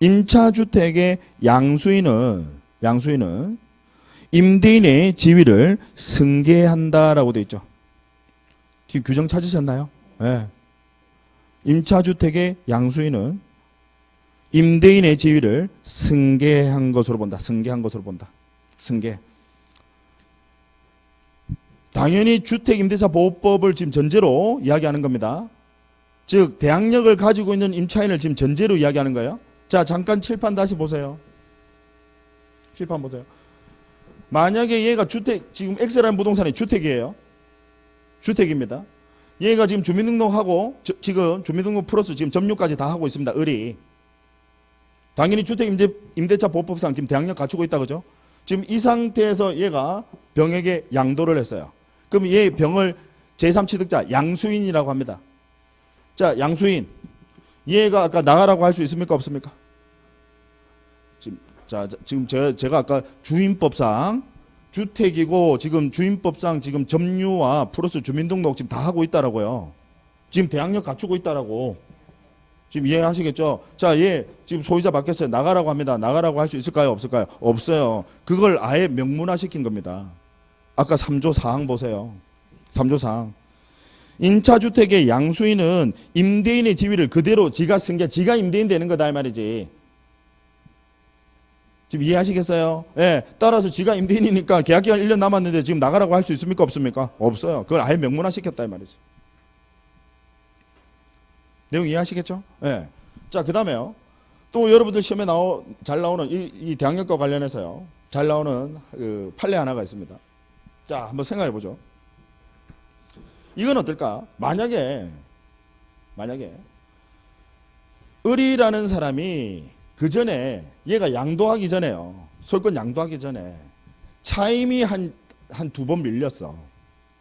임차주택의 양수인은 임대인의 지위를 승계한다라고 되어 있죠. 지금 규정 찾으셨나요? 네. 임차주택의 양수인은 임대인의 지위를 승계한 것으로 본다. 승계한 것으로 본다. 승계. 당연히 주택임대차보호법을 지금 전제로 이야기하는 겁니다. 즉 대항력을 가지고 있는 임차인을 지금 전제로 이야기하는 거예요. 자, 잠깐 칠판 다시 보세요. 칠판 보세요. 만약에 얘가 주택, 지금 X라는 부동산이 주택이에요. 주택입니다. 얘가 지금 주민등록하고 지금 주민등록 플러스 지금 점유까지 다 하고 있습니다. 을이. 당연히 주택임대차보호법상 지금 대항력 갖추고 있다 그죠? 지금 이 상태에서 얘가 병에게 양도를 했어요. 그럼 얘 병을 제3취득자 양수인이라고 합니다. 자, 양수인. 얘가 아까 나가라고 할 수 있습니까? 없습니까? 지금 제가 아까 주임법상 주택이고 지금 주임법상 지금 점유와 플러스 주민등록 지금 다 하고 있다라고요. 지금 대항력 갖추고 있다라고. 지금 이해하시겠죠? 자, 얘 지금 소유자 바뀌었어요. 나가라고 합니다. 나가라고 할 수 있을까요? 없을까요? 없어요. 그걸 아예 명문화시킨 겁니다. 아까 3조 4항 보세요. 3조 4항. 임차주택의 양수인은 임대인의 지위를 그대로 지가 임대인 되는 거다 이 말이지. 지금 이해하시겠어요? 예. 따라서 지가 임대인이니까 계약기간 1년 남았는데 지금 나가라고 할 수 있습니까? 없습니까? 없어요. 그걸 아예 명문화시켰다 이 말이지. 내용 이해하시겠죠? 예. 자, 그 다음에요. 또 여러분들 시험에 잘 나오는 이 대항력과 관련해서요. 잘 나오는 그 판례 하나가 있습니다. 자, 한번 생각해 보죠. 이건 어떨까? 만약에 을이라는 사람이 그 전에 얘가 양도하기 전에요. 소유권 양도하기 전에 차임이 한 두 번 밀렸어.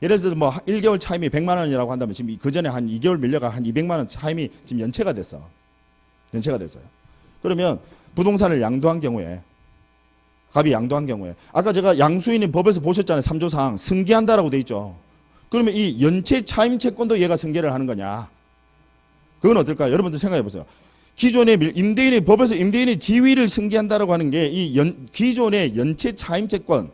예를 들어서 뭐 1개월 차임이 100만 원이라고 한다면 지금 그 전에 한 2개월 밀려가 한 200만 원 차임이 지금 연체가 됐어요. 그러면 부동산을 양도한 경우에 갑이 양도한 경우에 아까 제가 양수인이 법에서 보셨잖아요. 3조 4항 승계한다라고 돼 있죠. 그러면 이 연체 차임 채권도 얘가 승계를 하는 거냐? 그건 어떨까요? 여러분들 생각해 보세요. 기존의 임대인의 법에서 임대인의 지위를 승계한다라고 하는 게 이 기존의 연체 차임 채권,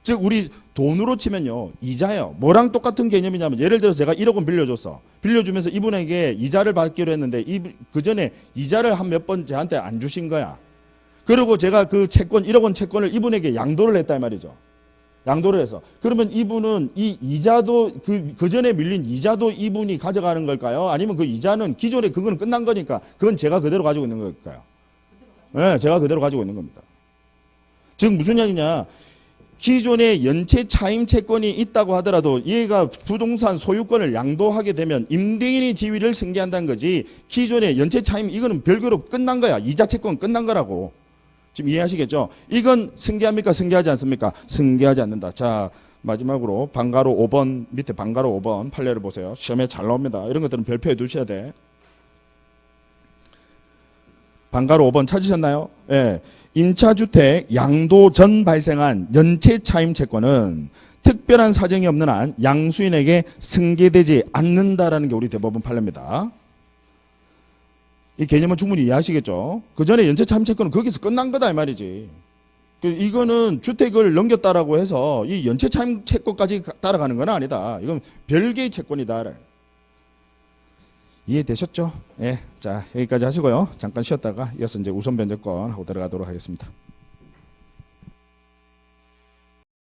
즉 우리 돈으로 치면요 이자예요. 뭐랑 똑같은 개념이냐면 예를 들어서 제가 1억 원 빌려줬어. 빌려주면서 이분에게 이자를 받기로 했는데 그 전에 이자를 한 몇 번 저한테 안 주신 거야. 그리고 제가 그 채권 1억 원 채권을 이분에게 양도를 했단 말이죠. 양도를 해서 그러면 이분은 이 이자도 그 전에 밀린 이자도 이분이 가져가는 걸까요? 아니면 그 이자는 기존에 그거는 끝난 거니까 그건 제가 그대로 가지고 있는 걸까요? 네, 제가 그대로 가지고 있는 겁니다. 즉 무슨 이야기냐? 기존에 연체 차임 채권이 있다고 하더라도 얘가 부동산 소유권을 양도하게 되면 임대인의 지위를 승계한다는 거지 기존의 연체 차임 이거는 별개로 끝난 거야. 이자 채권 끝난 거라고. 지금 이해하시겠죠? 이건 승계합니까? 승계하지 않습니까? 승계하지 않는다. 자, 마지막으로 방가로 5번 밑에 방가로 5번 판례를 보세요. 시험에 잘 나옵니다. 이런 것들은 별표해 두셔야 돼. 방가로 5번 찾으셨나요? 예. 임차주택 양도 전 발생한 연체 차임 채권은 특별한 사정이 없는 한 양수인에게 승계되지 않는다라는 게 우리 대법원 판례입니다. 이 개념은 충분히 이해하시겠죠? 그 전에 연체 차임 채권은 거기서 끝난 거다 이 말이지. 이거는 주택을 넘겼다라고 해서 이 연체 차임 채권까지 따라가는 건 아니다. 이건 별개의 채권이다. 이해되셨죠? 예. 자, 여기까지 하시고요. 잠깐 쉬었다가 이어서 이제 우선 변제권 하고 들어가도록 하겠습니다.